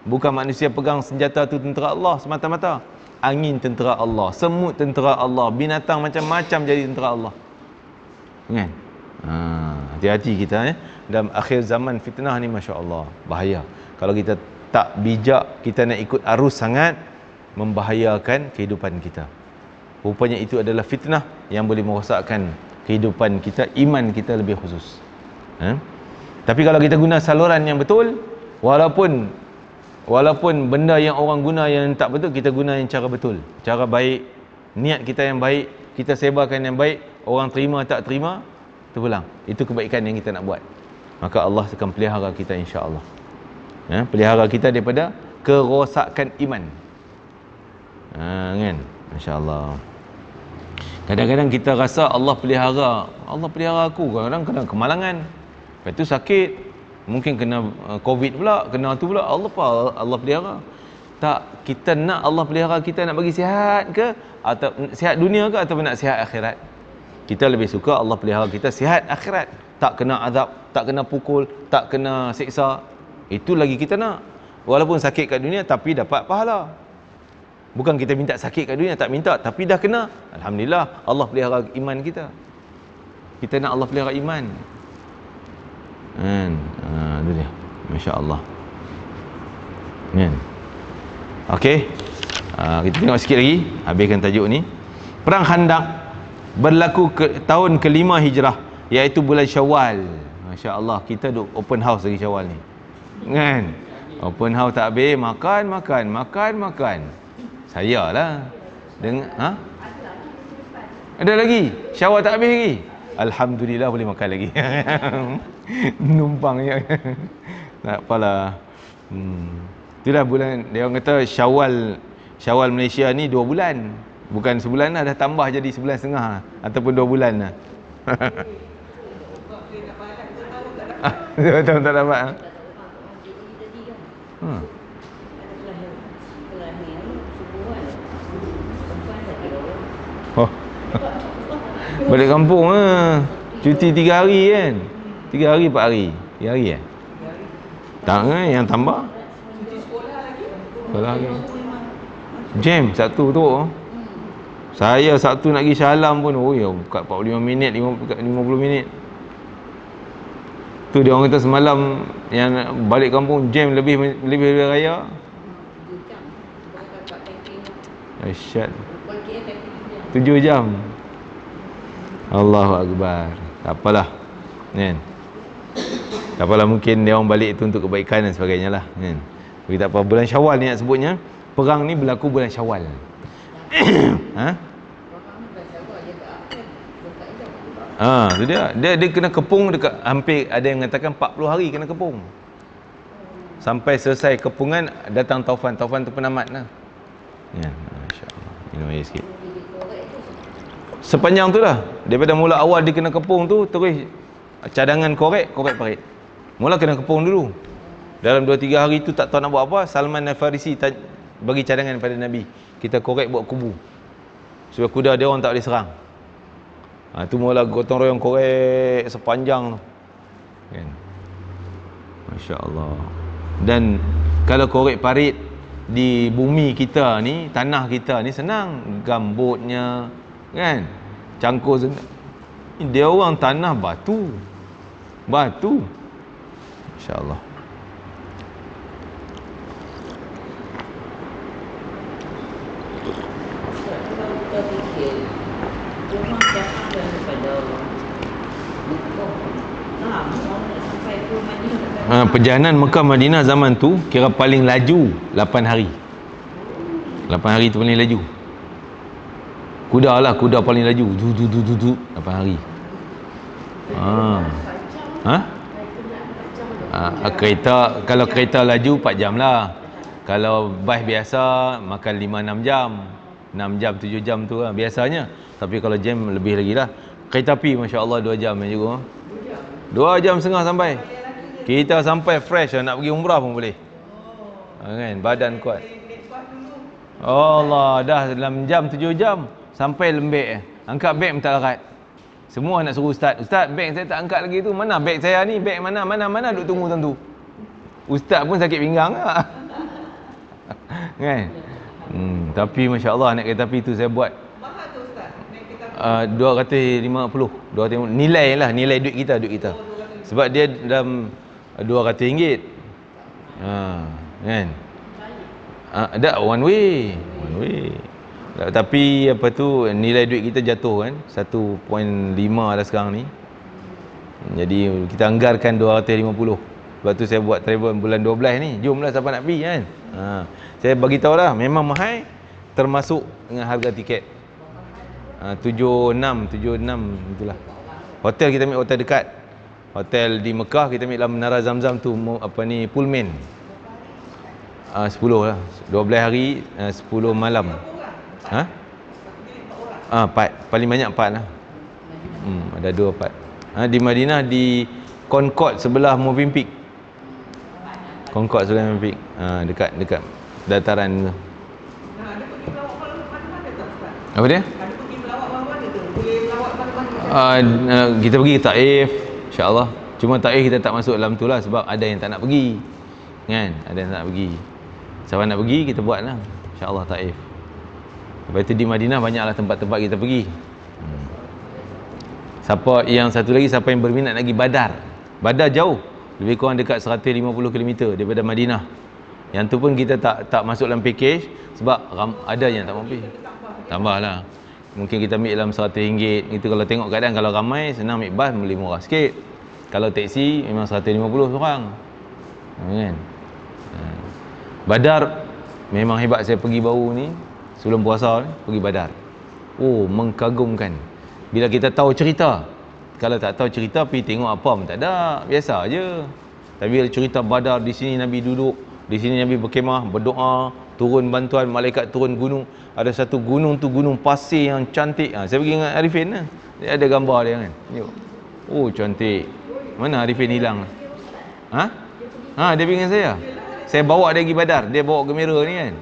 [SPEAKER 1] Bukan manusia pegang senjata tu tentera Allah semata-mata. Angin tentera Allah, semut tentera Allah, binatang macam-macam jadi tentera Allah. Kan? Hati-hati kita dalam akhir zaman fitnah ni, Masya Allah, bahaya. Kalau kita tak bijak, kita nak ikut arus sangat, membahayakan kehidupan kita. Rupanya itu adalah fitnah yang boleh merosakkan kehidupan kita, iman kita lebih khusus. Tapi kalau kita guna saluran yang betul, walaupun benda yang orang guna yang tak betul, kita guna yang cara betul, cara baik, niat kita yang baik, kita sebarkan yang baik, orang terima tak terima, terpulang. Itu kebaikan yang kita nak buat. Maka Allah akan pelihara kita, insya-Allah. Pelihara kita daripada kerosakan iman. Kan? Masya-Allah. Kadang-kadang kita rasa Allah pelihara aku, kadang-kadang kena kemalangan. Lepas tu sakit, mungkin kena COVID pula, kena tu pula. Allah pelihara. Tak, kita nak Allah pelihara kita, nak bagi sihat ke, atau sihat dunia ke, ataupun nak sihat akhirat? Kita lebih suka Allah pelihara kita sihat akhirat. Tak kena azab, tak kena pukul, tak kena siksa. Itu lagi kita nak. Walaupun sakit kat dunia, tapi dapat pahala. Bukan kita minta sakit kat dunia, tak minta, tapi dah kena. Alhamdulillah, Allah pelihara iman kita. Kita nak Allah pelihara iman. Itu dia. Masya Allah. Okey. Kita tengok sikit lagi, habiskan tajuk ni. Perang Khandaq berlaku tahun ke-5 Hijrah, iaitu bulan Syawal. Masya Allah, kita duk open house lagi Syawal ni. Kan? Open house tak habis, makan. Saya lah. Ada lagi. Syawal tak habis lagi. Alhamdulillah boleh makan lagi. Numpang je. Tak apalah. Itulah bulan, dia orang kata Syawal Malaysia ni 2 bulan. Bukan sebulan lah, dah tambah jadi 1,5 bulan ataupun 2 bulan lah. Betul tak dapat. Oh. Balik kampung lah. Cuti 3 hari kan. 3 hari 4 hari. 3 hari tak kan yang tambah. Sekolah lagi. Jam Sabtu tu. Saya Sabtu nak pergi Shah Alam pun, oh ya, kat 45 minit, 50 minit. Tu dia orang kata semalam yang balik kampung jam lebih raya. Asyad. 7 jam. Allahu Akbar. Tak apalah. Kan? Tak apalah, mungkin dia orang balik itu untuk kebaikan dan sebagainya lah. Kan? Tapi tak apa, bulan Syawal ni nak sebutnya. Perang ni berlaku bulan Syawal. Ha? Tu dia. Dia kena kepung dekat, hampir ada yang mengatakan 40 hari kena kepung. Sampai selesai kepungan datang taufan. Taufan tu penamat lah. Ya, masya-Allah. Minum air sikit. Sepanjang tu lah. Daripada mula awal dia kena kepung tu, terus cadangan korek parit. Mula kena kepung dulu. Dalam 2-3 hari tu tak tahu nak buat apa, Salman Al-Farisi bagi cadangan pada Nabi. Kita korek buat kubu. Supaya kuda dia orang tak boleh serang. Tu mula gotong royong korek sepanjang tu. Kan? Masya-Allah. Dan kalau korek parit di bumi kita ni, tanah kita ni senang, gambutnya kan, cangkul senang. Dia orang tanah batu. Masya-Allah. Perjalanan Mekah Madinah zaman tu kira paling laju 8 hari. 8 hari tu paling laju. Kuda paling laju. 8 hari. Kereta, kalau kereta laju 4 jam lah. Kalau bas biasa makan 5-6 jam. 6 jam 7 jam tu lah biasanya. Tapi kalau jam lebih lagi lah. Kereta api masya-Allah 2 jam juga. 2 jam setengah sampai. Kita sampai fresh lah, nak pergi umrah pun boleh. Kan, badan kuat. Allah, dah dalam jam 7 jam sampai lembek. Angkat beg minta larat. Semua nak suruh ustaz, beg saya tak angkat lagi tu. Mana beg saya ni? Beg mana duk tunggu tentu. Ustaz pun sakit pinggang lah. Kan? Tapi masya-Allah naik kereta api tu saya buat. Mahal tu ustaz? Naik kereta api 250. Nilai duit kita. Sebab dia dalam RM200. Kan? Ada one way. Tapi apa tu, nilai duit kita jatuh kan, 1.5 dah sekarang ni. Jadi kita anggarkan 250. Sebab tu saya buat travel bulan 12 ni. Jomlah siapa nak pergi kan. Saya bagi tahu dah, memang mahal termasuk dengan harga tiket. 76 itulah. Hotel kita ambil hotel dekat. Hotel di Mekah kita ambil dalam Menara Zamzam tu, Pullman. 10 lah. 12 hari, 10 malam. 4. Paling banyak 4 lah. Ada 2 part. Di Madinah, di Concord sebelah Movenpick. Dekat dataran tu. Apa dia? Kita pergi ke Taif, insya-Allah. Cuma Taif kita tak masuk dalam tu lah, sebab ada yang tak nak pergi. Kan? Ada yang tak nak pergi. Siapa nak pergi, kita buat lah. InsyaAllah Taif. Lepas itu di Madinah banyaklah tempat-tempat kita pergi. Siapa yang berminat lagi Badar. Badar jauh. Lebih kurang dekat 150 km daripada Madinah. Yang tu pun kita tak masuk dalam package sebab ada yang tak mampu. Tambahlah. Mungkin kita ambil dalam RM100 gitu. Kalau tengok keadaan, kalau ramai senang ambil bas boleh murah sikit. Kalau teksi memang 150 seorang. Kan? Badar memang hebat. Saya pergi baru ni sebelum puasa ni, pergi Badar. Oh, mengkagumkan. Bila kita tahu cerita. Kalau tak tahu cerita, pergi tengok apa pun tak ada, biasa aje. Tapi bila cerita Badar, di sini Nabi duduk, di sini Nabi berkemah, berdoa, turun bantuan, malaikat turun gunung. Ada satu gunung tu gunung pasir yang cantik. Saya pergi dengan Arifin lah. Dia ada gambar dia kan. Tengok. Oh cantik. Mana Arifin hilang? Dia pergi dengan saya. Saya bawa dia pergi Badar, dia bawa kamera ni kan.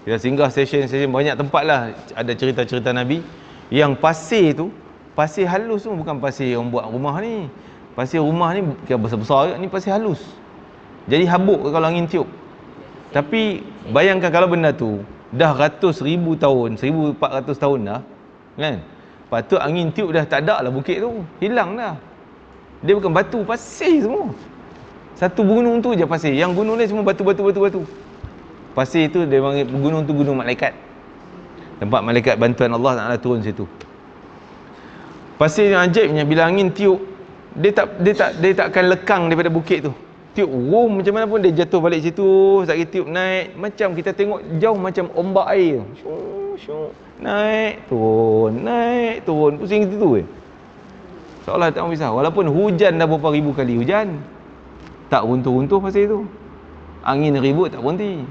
[SPEAKER 1] Dia singgah session banyak tempat lah. Ada cerita-cerita Nabi. Yang pasir tu, pasir halus tu, bukan pasir orang buat rumah ni. Pasir rumah ni kira besar-besar juga, ni pasir halus. Jadi habuk kalau angin tiup. Tapi bayangkan kalau benda tu dah ratus ribu tahun, 1400 tahun dah, kan? Lepas tu angin tiup dah tak ada lah bukit tu, hilang dah. Dia bukan batu, pasir semua. Satu gunung tu je pasir, yang gunung ni semua batu. Pasir tu dia panggil gunung tu gunung malaikat. Tempat malaikat bantuan Allah Taala turun situ. Pasir yang ajaibnya bila angin tiup, dia takkan lekang daripada bukit tu. Tiup macam mana pun dia jatuh balik situ, sekali tiup naik, macam kita tengok jauh macam ombak air. Naik, turun, pusing situ seolah tak bisa. Walaupun hujan dah berapa ribu kali hujan, tak runtuh-runtuh pasir tu. Angin ribut tak berhenti.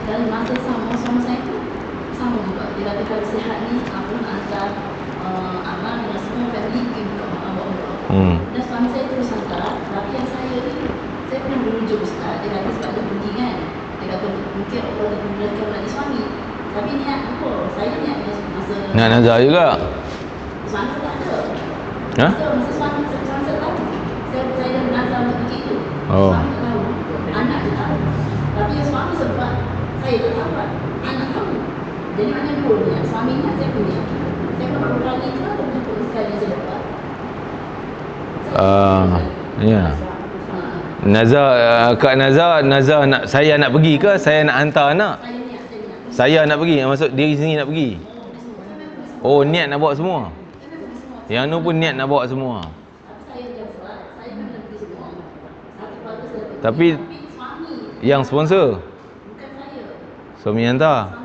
[SPEAKER 2] Dan masa sama saya tu sama juga. Dia kata kalau sihat ni aku nak hantar amal dengan semua family pergi buka awak. Dan suami saya terus hantar. Tapi yang saya ni, saya pernah merujuk ustaz. Dia kata sebab dia pergi kan, dia kata mungkin Allah dah memulakan lagi suami. Tapi niat apa? Saya niat masa
[SPEAKER 1] nak nazar juga.
[SPEAKER 2] Suami tak ada.
[SPEAKER 1] Ha?
[SPEAKER 2] Masa suami saya tahu. Saya dah nazar untuk pergi tu.
[SPEAKER 1] Oh.
[SPEAKER 2] Suami tak tahu. Anak dia tahu. Tapi suami sebab saya tak tahu kan, anak tahu. Jadi mana pun niat suami niat saya punya. Saya pernah beberapa kali tu atau pun sekali saya dapat.
[SPEAKER 1] Ya. Nazar, Kak Nazar nak, saya nak pergi ke saya nak hantar anak? Saya nak pergi, maksud diri sendiri nak pergi. Oh, niat nak bawa semua. Yang tu pun niat nak bawa semua. Tapi yang sponsor suami hantar.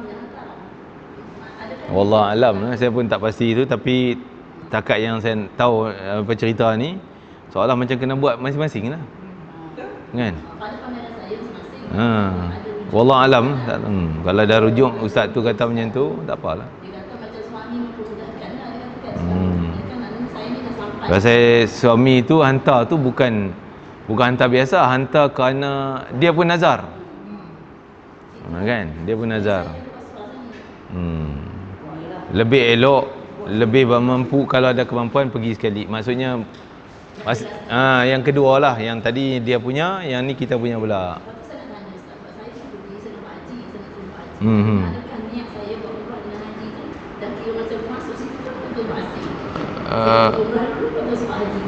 [SPEAKER 1] Wallah alam, saya pun tak pasti tu, tapi takat yang saya tahu apa cerita ni, seolah macam kena buat masing-masing lah. Kan? Wallah alam. Kalau dah rujuk ustaz tu kata macam tu, tak apalah. Kalau saya suami tu hantar tu bukan hantar biasa, hantar kerana dia pun nazar. Kan? Dia pun nazar. Lebih elok, lebih mampu kalau ada kemampuan pergi sekali. Maksudnya yang kedua lah, yang tadi dia punya, yang ni kita punya pula.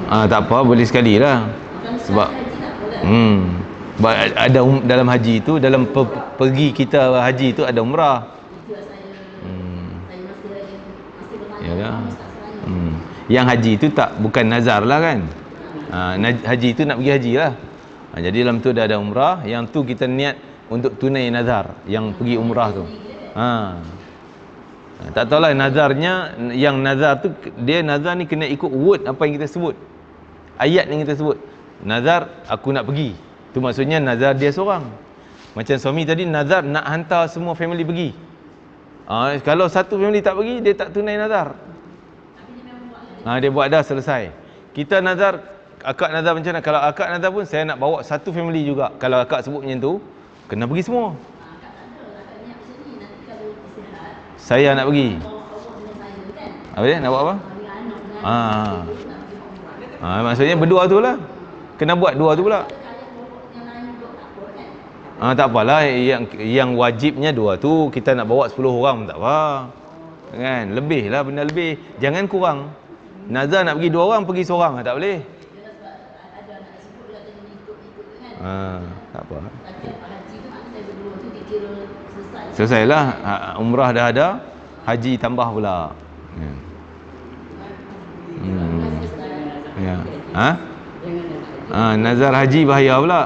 [SPEAKER 1] Tak apa, boleh sekali lah. Sebab ada dalam haji tu, dalam pergi kita haji tu ada umrah. Yalah. Yang haji tu bukan nazar lah kan. Haji tu nak pergi haji lah. Jadi dalam tu dah ada umrah, yang tu kita niat untuk tunai nazar yang pergi umrah tu. Tak tahulah nazarnya, yang nazar tu, dia nazar ni kena ikut word apa yang kita sebut. Ayat yang kita sebut. Nazar aku nak pergi. Tu maksudnya nazar dia seorang. Macam suami tadi nazar nak hantar semua family pergi. Kalau satu family tak pergi, dia tak tunai nazar. Dia buat dah selesai. Kita nazar, akak nazar macam mana? Kalau akak nazar pun saya nak bawa satu family juga. Kalau akak sebut macam tu, kena pergi semua. Saya nak pergi. Apa dia? Nak buat apa? Maksudnya berdua tu lah. Kena buat dua tu pula. Tak apalah, yang wajibnya dua tu, kita nak bawa 10 orang tak apa. Kan? Lebih lah, benda lebih. Jangan kurang. Nazar nak pergi 2 orang, pergi seorang tak boleh. Tak apa. Selesailah. Umrah dah ada, haji tambah pula.
[SPEAKER 2] Ya.
[SPEAKER 1] Nazar haji bahaya pula.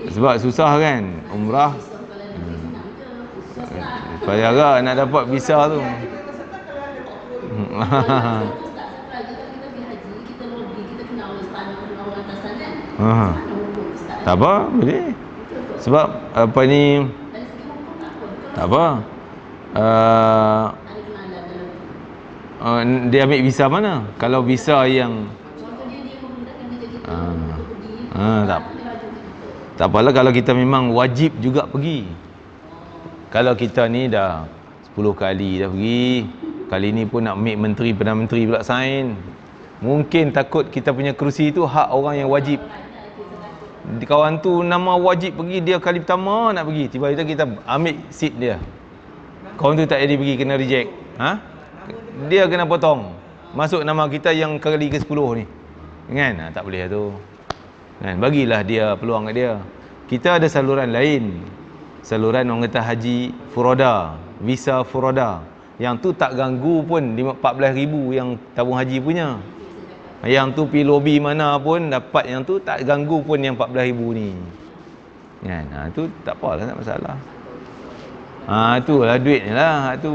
[SPEAKER 1] Sebab susah kan umrah. Payah agak nak dapat visa tu. Tak apa, boleh. Sebab apa ni, tak apa. Dia ambil visa mana? Kalau visa yang tak apalah kalau kita memang wajib juga pergi. Kalau kita ni dah 10 kali dah pergi, kali ni pun nak ambil menteri, Perdana Menteri pula sign. Mungkin takut kita punya kerusi tu hak orang yang wajib. Kawan tu nama wajib pergi, dia kali pertama nak pergi, tiba-tiba kita ambil seat dia. Kawan tu tak jadi pergi, kena reject. Dia kena potong. Masuk nama kita yang kali ke-10 ni. Kan? Tak boleh tu. Kan? Bagilah dia peluang kat dia. Kita ada saluran lain. Saluran orang kata haji furoda, visa furoda. Yang tu tak ganggu pun 14,000 yang tabung haji punya. Yang tu pergi lobby mana pun dapat yang tu, tak ganggu pun yang 14,000 ni. Kan? Tu tak apalah, tak masalah. Itulah duit ni lah. Tu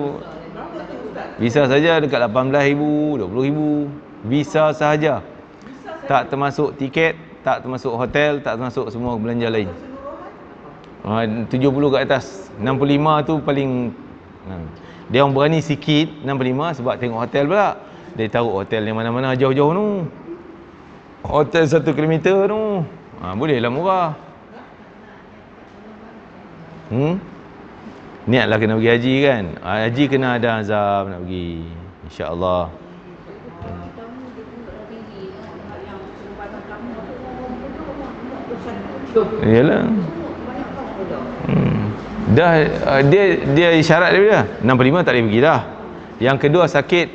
[SPEAKER 1] visa saja dekat 18,000, 20,000. Visa sahaja. Tak termasuk tiket, tak termasuk hotel, tak termasuk semua belanja lain. 70 ke atas. 65 tu paling dia orang berani sikit 65 sebab tengok hotel pula. Dia taruh hotel yang mana-mana jauh-jauh tu. Hotel 1 kilometer tu. Bolehlah murah. Niatlah kena pergi haji kan. Haji kena ada azam nak pergi. InsyaAllah. Yalah. Dah dia isyarat dia 65 tak boleh pergi dah. Yang kedua sakit,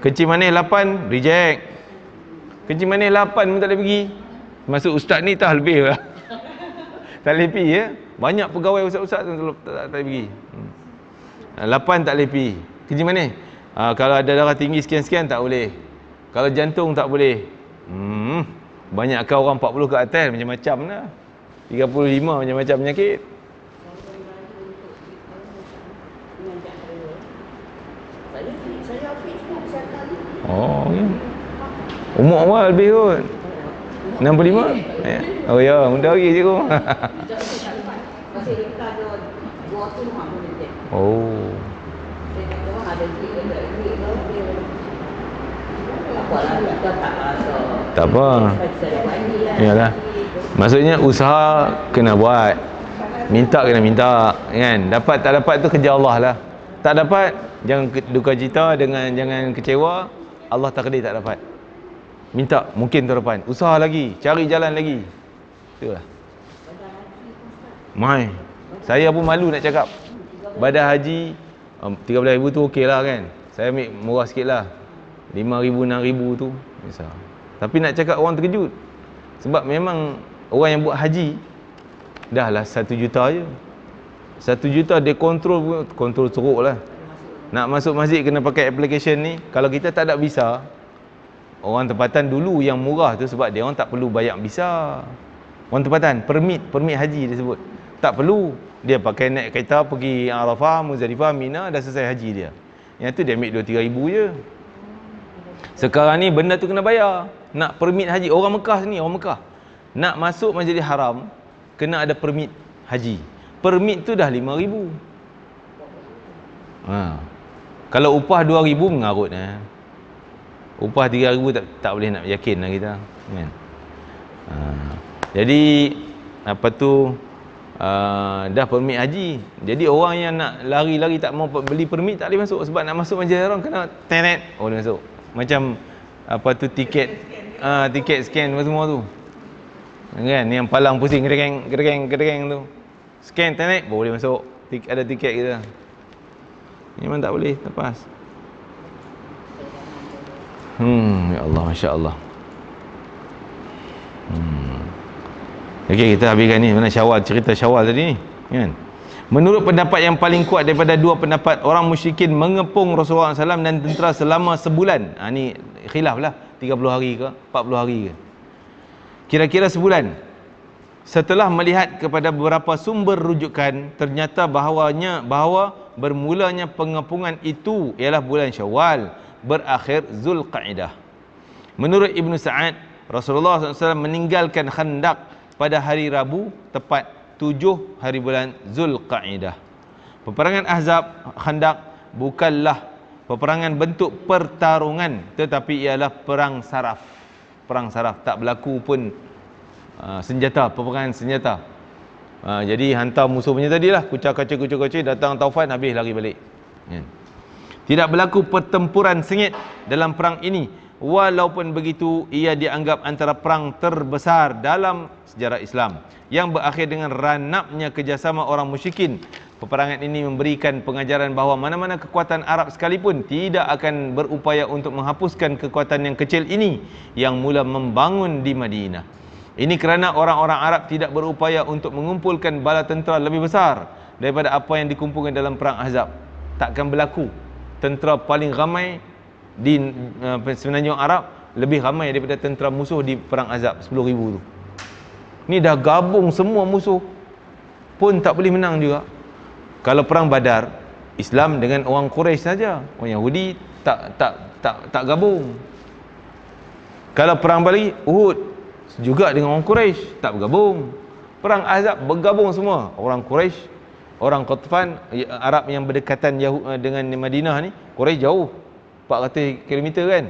[SPEAKER 1] kencing manis 8 reject. Kencing manis 8 pun tak boleh pergi. Masuk ustaz ni tak lebih lah. Tak boleh pergi ya. Banyak pegawai ustaz-ustaz tu tak boleh pergi. 8 tak boleh pergi. Kencing manis. Kalau ada darah tinggi sekian-sekian tak boleh. Kalau jantung tak boleh. Banyakkan orang 40 ke atas macam-macam lah. 35 macam-macam penyakit. Ya. Umur awal lebih kot 65 ya. Oh ya, muda lagi je kot. Oh. Tak apa. Yalah. Maksudnya usaha kena buat. Minta kena minta, kan? Dapat tak dapat tu kerja Allah lah. Tak dapat, jangan duka cita, jangan kecewa. Allah takdir tak dapat. Minta, mungkin tahun depan. Usaha lagi, cari jalan lagi. Itulah. Mai. Saya pun malu nak cakap. Badan haji 13,000 tu okey lah kan. Saya ambil murah sikit lah. 5,000, 6,000 tu misal. Tapi nak cakap orang terkejut. Sebab memang orang yang buat haji dah lah 1 juta je. 1 juta dia kontrol teruk lah. Nak masuk masjid kena pakai application ni. Kalau kita tak ada visa, orang tempatan dulu yang murah tu sebab dia orang tak perlu bayar visa. Orang tempatan permit haji dia sebut. Tak perlu. Dia pakai naik kereta pergi Arafah, Muzdalifah, Mina, dah selesai haji dia. Yang tu dia ambil 2-3 ribu je. Sekarang ni benda tu kena bayar. Nak permit haji, orang Mekah ni, orang Mekah nak masuk Masjidil Haram kena ada permit haji. Permit tu dah 5,000. Kalau upah 2,000 mengarut upah 3,000 tak boleh nak yakin lah kita, kan? Jadi apa tu, dah permit haji. Jadi orang yang nak lari-lari tak mau beli permit tak boleh masuk. Sebab nak masuk Masjidil Haram kena tenet, boleh masuk. Macam apa tu tiket scan semua tu, kan? Yang palang pusing gedeng tu, scan tenet boleh masuk. Ada tiket kita. Memang tak boleh lepas. Ya Allah, Masya Allah. Okey, kita habiskan ni. Mana Syawal, cerita Syawal tadi ni, kan? Menurut pendapat yang paling kuat daripada dua pendapat, orang musyrikin mengepung Rasulullah SAW dan tentera selama sebulan. Ni khilaf lah, 30 hari ke 40 hari ke. kira-kira sebulan. Setelah melihat kepada beberapa sumber rujukan, ternyata bahawa bermulanya pengepungan itu ialah bulan Syawal, berakhir Zulqa'dah. Menurut Ibnu Sa'ad, Rasulullah SAW meninggalkan Khandaq pada hari Rabu, tepat 7 hari bulan Zulqa'dah. Peperangan Ahzab, Khandaq bukanlah peperangan bentuk pertarungan, tetapi ialah perang saraf. Perang saraf, tak berlaku pun senjata, peperangan senjata. Jadi hantar musuh punya tadilah, kucak-kacir, datang Taufan, habis lari balik. Tidak berlaku pertempuran sengit dalam perang ini. Walaupun begitu, ia dianggap antara perang terbesar dalam sejarah Islam, yang berakhir dengan ranapnya kerjasama orang musyrikin. Peperangan ini memberikan pengajaran bahawa mana-mana kekuatan Arab sekalipun tidak akan berupaya untuk menghapuskan kekuatan yang kecil ini yang mula membangun di Madinah. Ini kerana orang-orang Arab tidak berupaya untuk mengumpulkan bala tentera lebih besar daripada apa yang dikumpulkan dalam perang Ahzab. Takkan berlaku. Tentera paling ramai di semenanjung Arab lebih ramai daripada tentera musuh di perang Ahzab, 10,000 tu. Ni dah gabung semua musuh pun tak boleh menang juga. Kalau perang Badar, Islam dengan orang Quraisy saja. Orang Yahudi tak gabung. Kalau perang Bali, Uhud juga dengan orang Quraisy, tak bergabung. Perang Ahzab bergabung semua. Orang Quraisy, orang Qatfan, Arab yang berdekatan dengan Madinah ni, Quraisy jauh 400 km kan.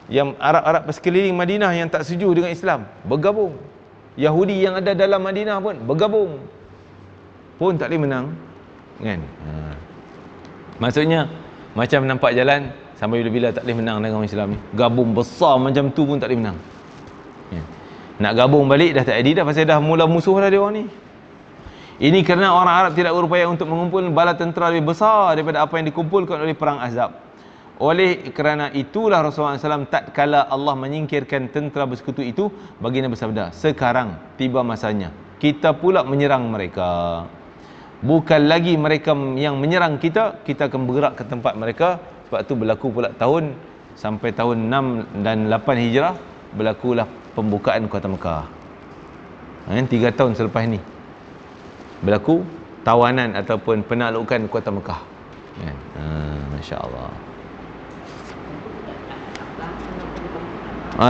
[SPEAKER 1] Yang Arab-Arab sekeliling Madinah yang tak setuju dengan Islam bergabung. Yahudi yang ada dalam Madinah pun bergabung, pun tak boleh menang kan. Maksudnya macam nampak jalan sampai bila-bila tak boleh menang dengan orang Islam ni. Gabung besar macam tu pun tak boleh menang. Nak gabung balik dah tak jadi dah, pasal dah mula musuh dah dia orang ni. Ini kerana orang Arab tidak berupaya untuk mengumpulkan bala tentera lebih besar daripada apa yang dikumpulkan oleh perang Ahzab. Oleh kerana itulah Rasulullah SAW tatkala Allah menyingkirkan tentera bersekutu itu, baginda bersabda, sekarang tiba masanya kita pula menyerang mereka. Bukan lagi mereka yang menyerang kita, kita akan bergerak ke tempat mereka. Sebab tu berlaku pula tahun sampai tahun 6 dan 8 Hijrah, berlakulah pembukaan Kota Mekah. 3 tahun selepas ni berlaku tawanan ataupun penaklukan Kota Mekah. Masya-Allah.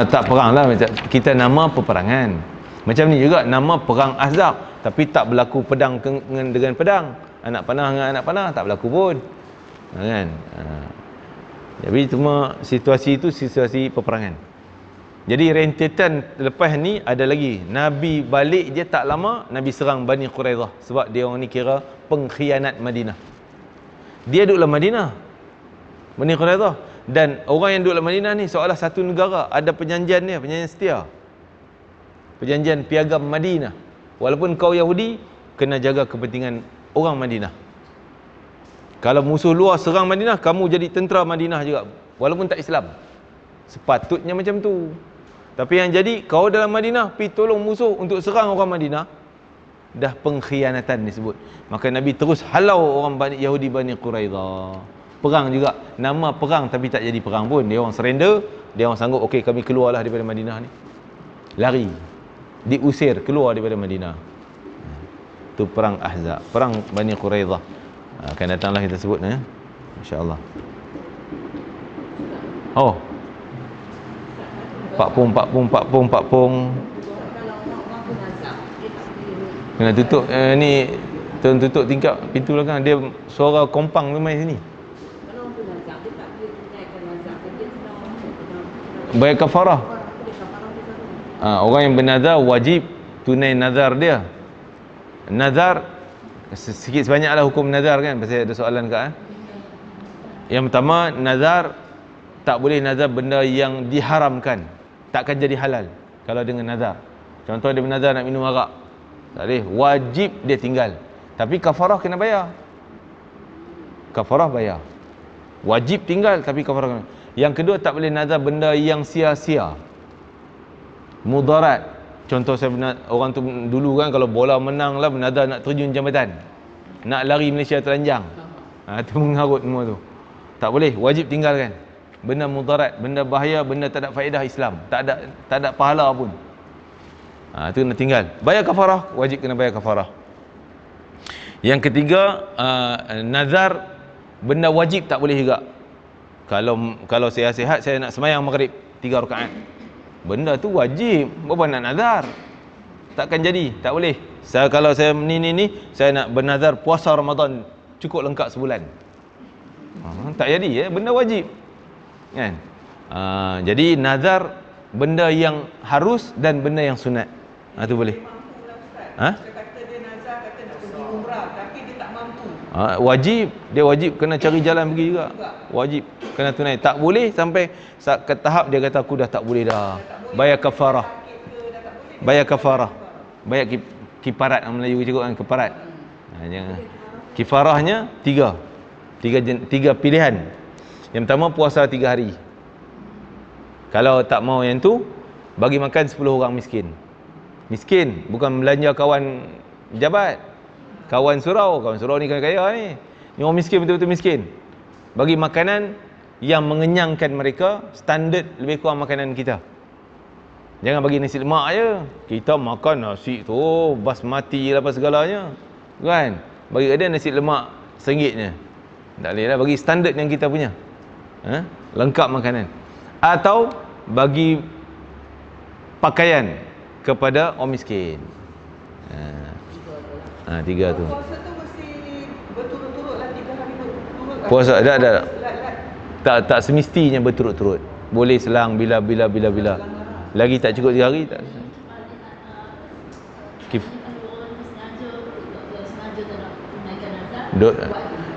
[SPEAKER 1] Tak perang lah, kita nama peperangan. Macam ni juga nama perang Ahzab, tapi tak berlaku pedang dengan pedang, anak panah dengan anak panah, tak berlaku pun kan. Jadi cuma situasi itu situasi peperangan. Jadi rentetan lepas ni ada lagi, Nabi balik je tak lama, Nabi serang Bani Quraidah. Sebab dia orang ni kira pengkhianat Madinah. Dia duduk dalam Madinah, Bani Quraidah. Dan orang yang duduk dalam Madinah ni seolah satu negara, ada perjanjian dia, perjanjian setia, perjanjian piagam Madinah. Walaupun kau Yahudi, kena jaga kepentingan orang Madinah. Kalau musuh luar serang Madinah, kamu jadi tentera Madinah juga, walaupun tak Islam. Sepatutnya macam tu. Tapi yang jadi, kau dalam Madinah pergi tolong musuh untuk serang orang Madinah, dah pengkhianatan disebut. Maka Nabi terus halau orang Yahudi Bani Quraidah. Perang juga, nama perang tapi tak jadi perang pun. Dia orang surrender, dia orang sanggup, okey kami keluarlah daripada Madinah ni. Lari, diusir keluar daripada Madinah. Itu perang Ahzab, perang Bani Quraidah. Akan datanglah kita sebut insya-Allah. Oh, Pak Pung. Kena tutup ni, tutup tingkap pintu belakang. Dia suara kompang tu main sini. Bayar kafarah. Orang yang bernazar wajib tunai nazar dia. Nazar sikit sebanyaklah hukum nazar kan, pasal ada soalan kat. Yang pertama, nazar tak boleh nazar benda yang diharamkan, takkan jadi halal kalau dengan nazar. Contoh dia bernazar nak minum arak, tak boleh, wajib dia tinggal. Tapi kafarah kena bayar. Kafarah bayar. Wajib tinggal tapi kafarah kena. Yang kedua, tak boleh nazar benda yang sia-sia, mudarat. Contoh saya orang tu dulu kan, kalau bola menang lah bernazar nak terjun jambatan, nak lari Malaysia telanjang. Itu mengharut semua tu. Tak boleh, wajib tinggalkan. Benda mudarat, benda bahaya, benda tak ada faedah Islam, tak ada pahala pun. Itu kena tinggal. Bayar kafarah, wajib kena bayar kafarah. Yang ketiga, nazar benda wajib tak boleh juga. Kalau saya sihat, saya nak semayang maghrib 3 rakaat. Benda tu wajib. Berapa nak nazar? Takkan jadi, tak boleh. Kalau saya saya nak bernazar puasa Ramadan cukup lengkap sebulan. Tak jadi, benda wajib. Kan? Jadi nazar benda yang harus dan benda yang sunat. Tu boleh.
[SPEAKER 3] Dia kata dia nazar, kata nak pergi umrah, tapi dia tak mampu.
[SPEAKER 1] Wajib, dia wajib kena cari jalan pergi juga. Wajib kena tunai. Tak boleh sampai ke tahap dia kata aku dah tak boleh dah. Bayar kafarah. Bayar kafarah. Bayar kifarat, orang Melayu cakap kan, kifarat. Kifarahnya tiga pilihan. Yang pertama puasa 3 hari. Kalau tak mau yang tu, bagi makan 10 orang miskin. Miskin, bukan belanja kawan jabat. Kawan surau ni kaya ni. Ni orang miskin, betul-betul miskin. Bagi makanan yang mengenyangkan mereka, standard lebih kurang makanan kita. Jangan bagi nasi lemak je. Kita makan nasi tu basmati apa segalanya. Kan? Bagi dia nasi lemak RM1 je. Tak boleh lah, bagi standard yang kita punya. Lengkap makanan. Atau bagi pakaian kepada orang miskin. Tiga tu.
[SPEAKER 3] Puasa tu mesti berturut-turut lah, 3 hari berturut.
[SPEAKER 1] Puasa tak semestinya berturut-turut. Boleh selang bila. Lagi tak cukup 3 hari tak.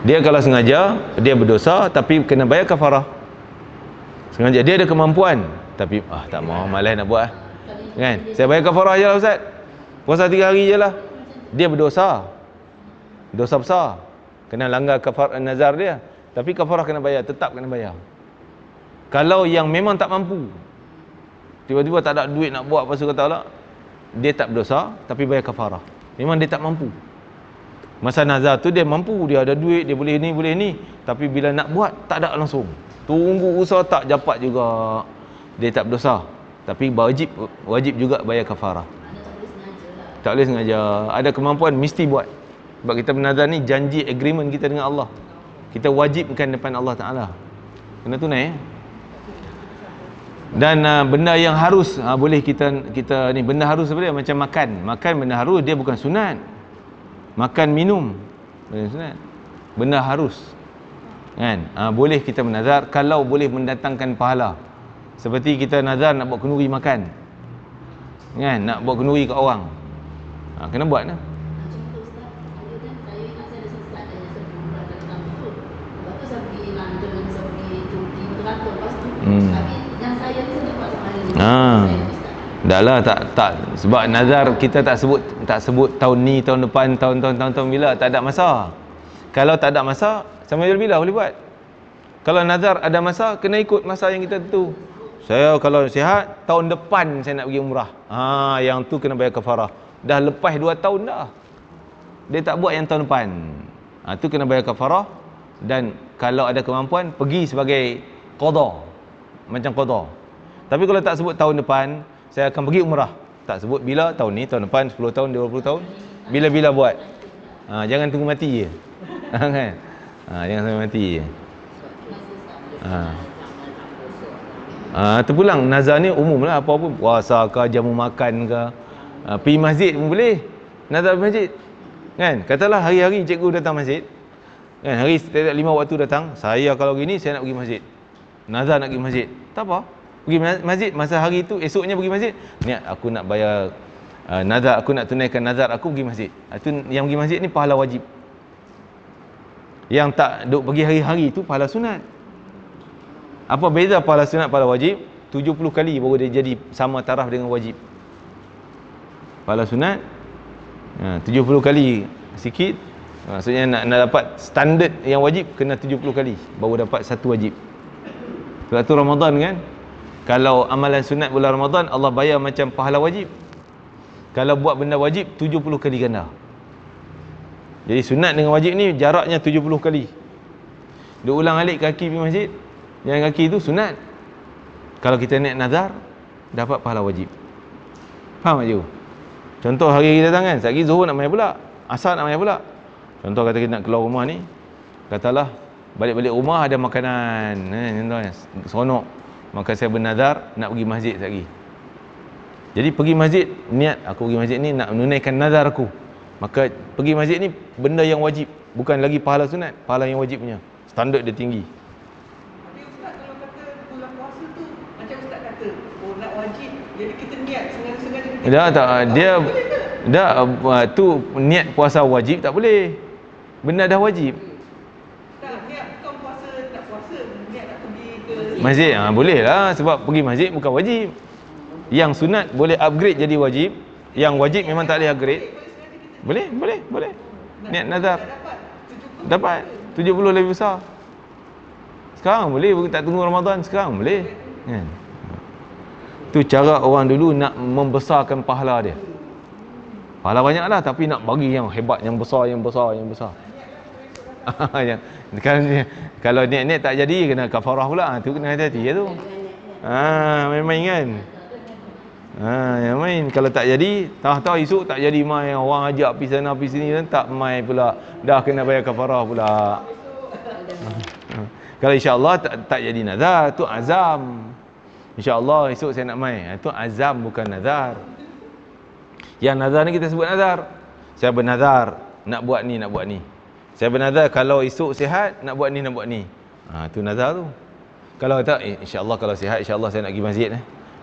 [SPEAKER 1] Dia kalau sengaja, dia berdosa tapi kena bayar kafarah. Sengaja dia ada kemampuan tapi tak mau, malas nak buat kan. Saya bayar kafarah je lah ustaz. Puasa 3 hari je lah. Dia berdosa. Dosa besar. Kena langgar kafarah nazar dia. Tapi kafarah kena bayar, tetap kena bayar. Kalau yang memang tak mampu, tiba-tiba tak ada duit nak buat, pasal kata Allah, dia tak berdosa tapi bayar kafarah. Memang dia tak mampu. Masa nazar tu dia mampu, dia ada duit, dia boleh ni, tapi bila nak buat tak ada langsung. Tunggu usaha tak dapat juga. Dia tak berdosa, tapi wajib juga bayar kafarah. Tak boleh sengaja. Ada kemampuan mesti buat. Sebab kita bernazar ni janji agreement kita dengan Allah. Kita wajibkan depan Allah Taala. Kena tunai. Dan benda yang harus boleh kita ni benda harus apa dia, macam makan benda harus, dia bukan sunat. Makan minum benda sunat, benda harus kan. Boleh kita menazar kalau boleh mendatangkan pahala. Seperti kita nazar nak buat kenduri makan kan, nak buat kenduri kat orang, kena buat lah. Dah lah tak sebab nazar kita tak sebut tahun ni, tahun depan, tahun bila, tak ada masa. Kalau tak ada masa, sama bila boleh buat. Kalau nazar ada masa, kena ikut masa yang kita tentu. Saya kalau sihat, tahun depan saya nak pergi umrah. Yang tu kena bayar kafarah. Dah lepas 2 tahun dah. Dia tak buat yang tahun depan. Tu kena bayar kafarah. Dan kalau ada kemampuan, pergi sebagai qada. Macam qada. Tapi kalau tak sebut tahun depan, saya akan pergi umrah. Tak sebut bila, tahun ni, tahun depan, 10 tahun, 20 tahun. Bila-bila buat. Jangan tunggu mati je. Kan? Jangan sampai mati je. Terpulang nazar ni umum lah, apa pun, puasa ke, jamu makan ke, pergi masjid pun boleh. Nazar pergi masjid kan. Katalah hari-hari cikgu datang masjid kan, hari setiap 5 waktu datang, saya kalau gini saya nak pergi masjid, nazar nak pergi masjid, tak apa, pergi masjid masa hari tu, esoknya pergi masjid, niat aku nak bayar nazar, aku nak tunaikan nazar aku pergi masjid. Itu yang pergi masjid ni pahala wajib. Yang tak duk pergi hari-hari tu pahala sunat. Apa beza pahala sunat pahala wajib? 70 kali baru dia jadi sama taraf dengan wajib. Pahala sunat 70 kali sikit. Maksudnya nak dapat standard yang wajib, kena 70 kali baru dapat satu wajib. Sebab tu Ramadan kan, kalau amalan sunat bulan Ramadan, Allah bayar macam pahala wajib. Kalau buat benda wajib, 70 kali ganda. Jadi sunat dengan wajib ni jaraknya 70 kali. Dia ulang alik kaki pergi masjid, jalan kaki tu sunat. Kalau kita niat nazar, dapat pahala wajib. Faham tak cikgu? Contoh hari kita datang kan, sekali Zuhur nak mai pula, Asar nak mai pula. Contoh kata kita nak keluar rumah ni, katalah balik-balik rumah ada makanan, contohnya seronok. Maka saya bernazar nak pergi masjid sekali. Jadi pergi masjid, niat aku pergi masjid ni nak menunaikan nazar aku. Maka pergi masjid ni benda yang wajib, bukan lagi pahala sunat, pahala yang wajib punya. Standard dia tinggi.
[SPEAKER 3] Tapi Ustaz kalau kata bulan puasa tu macam Ustaz kata, oh nak wajib, jadi kita niat sengaja-sengaja kita.
[SPEAKER 1] Dah tak dia dah tu niat puasa wajib tak boleh. Benda dah wajib.
[SPEAKER 3] Tak, niat bukan puasa nak puasa, niat nak pergi ke
[SPEAKER 1] Masjid boleh lah sebab pergi masjid bukan wajib. Yang sunat boleh upgrade jadi wajib, yang wajib memang tak boleh upgrade. Boleh. Niat nazar. Dapat 70 lebih besar. Sekarang boleh, tak tunggu Ramadan, sekarang boleh. Kan? Tu cara orang dulu nak membesarkan pahala dia. Pahala banyaklah tapi nak bagi yang hebat, yang besar. Kalau niat-niat tak jadi kena kafarah pula. Tu kena hati-hati ya tu. Main-main kan. Yang main kalau tak jadi, tahu esok tak jadi mai, orang ajak pergi sana pergi sini kan tak mai pula. Dah kena bayar kafarah pula. Kalau insya-Allah tak jadi nazar, tu azam. InsyaAllah esok saya nak mai. Itu azam bukan nazar. Yang nazar ni kita sebut nazar. Saya bernazar nak buat ni. Saya bernazar kalau esok sihat nak buat ni. Itu nazar tu. Kalau tak insyaAllah kalau sihat insyaAllah saya nak pergi masjid.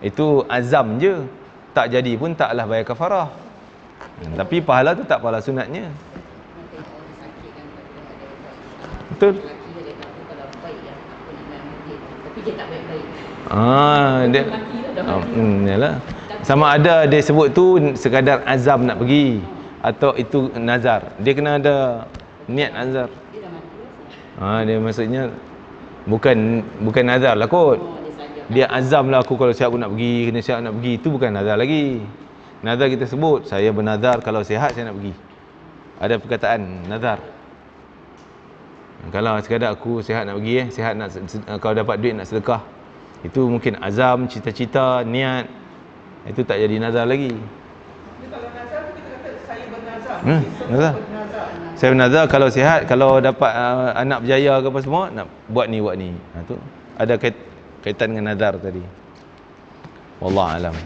[SPEAKER 1] Itu azam je. Tak jadi pun taklah bayar kafarah. Tapi pahala tu tak pahala sunatnya. Betul.
[SPEAKER 2] Tapi dia tak baik-baik.
[SPEAKER 1] Dia yalah. Sama ada dia sebut tu sekadar azam nak pergi atau itu nazar. Dia kena ada niat nazar.
[SPEAKER 2] Dia dah mati.
[SPEAKER 1] Dia maksudnya bukan nazar lah kot. Dia azam lah aku kalau sihat aku nak pergi, kena sihat nak pergi. Itu bukan nazar lagi. Nazar kita sebut, saya bernazar kalau sihat saya nak pergi. Ada perkataan nazar. Kalau sekadar aku sihat nak pergi, sihat nak kalau dapat duit nak sedekah. Itu mungkin azam, cita-cita, niat. Itu tak jadi nazar lagi.
[SPEAKER 3] Tapi kalau nazar tu kita kata saya bernazar.
[SPEAKER 1] Nazar. Saya bernazar kalau sihat, kalau dapat anak berjaya ke apa semua, nak buat ni. Tu ada kaitan dengan nazar tadi. Wallahu alam.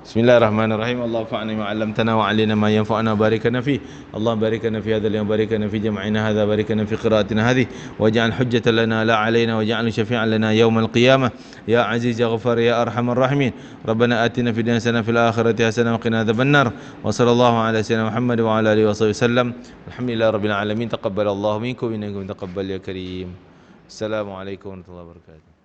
[SPEAKER 1] Bismillahirrahmanirrahim. Allah fa'na ma 'allamtana wa 'allimna ma yanfa'una barikana fi. Allah barikana fi hadzal yawm barikana fi jam'ina hadza barikana fi qira'atina hadhihi waj'al hujjatan lana la 'alaina waj'alhu syafi'an lana yawmal qiyamah ya 'aziz ya ghaffar ya arhamar rahimin. Rabbana atina fid dunya hasanah fil akhirati hasanah wa qina adzabannar. Wa sallallahu ala sayyidina Muhammad wa ala alihi wa sahbihi wasallam. Alhamdulillahirabbil alamin. Taqabbalallahu minkum wa minkum taqabbal ya karim. Assalamualaikum warahmatullahi wabarakatuh.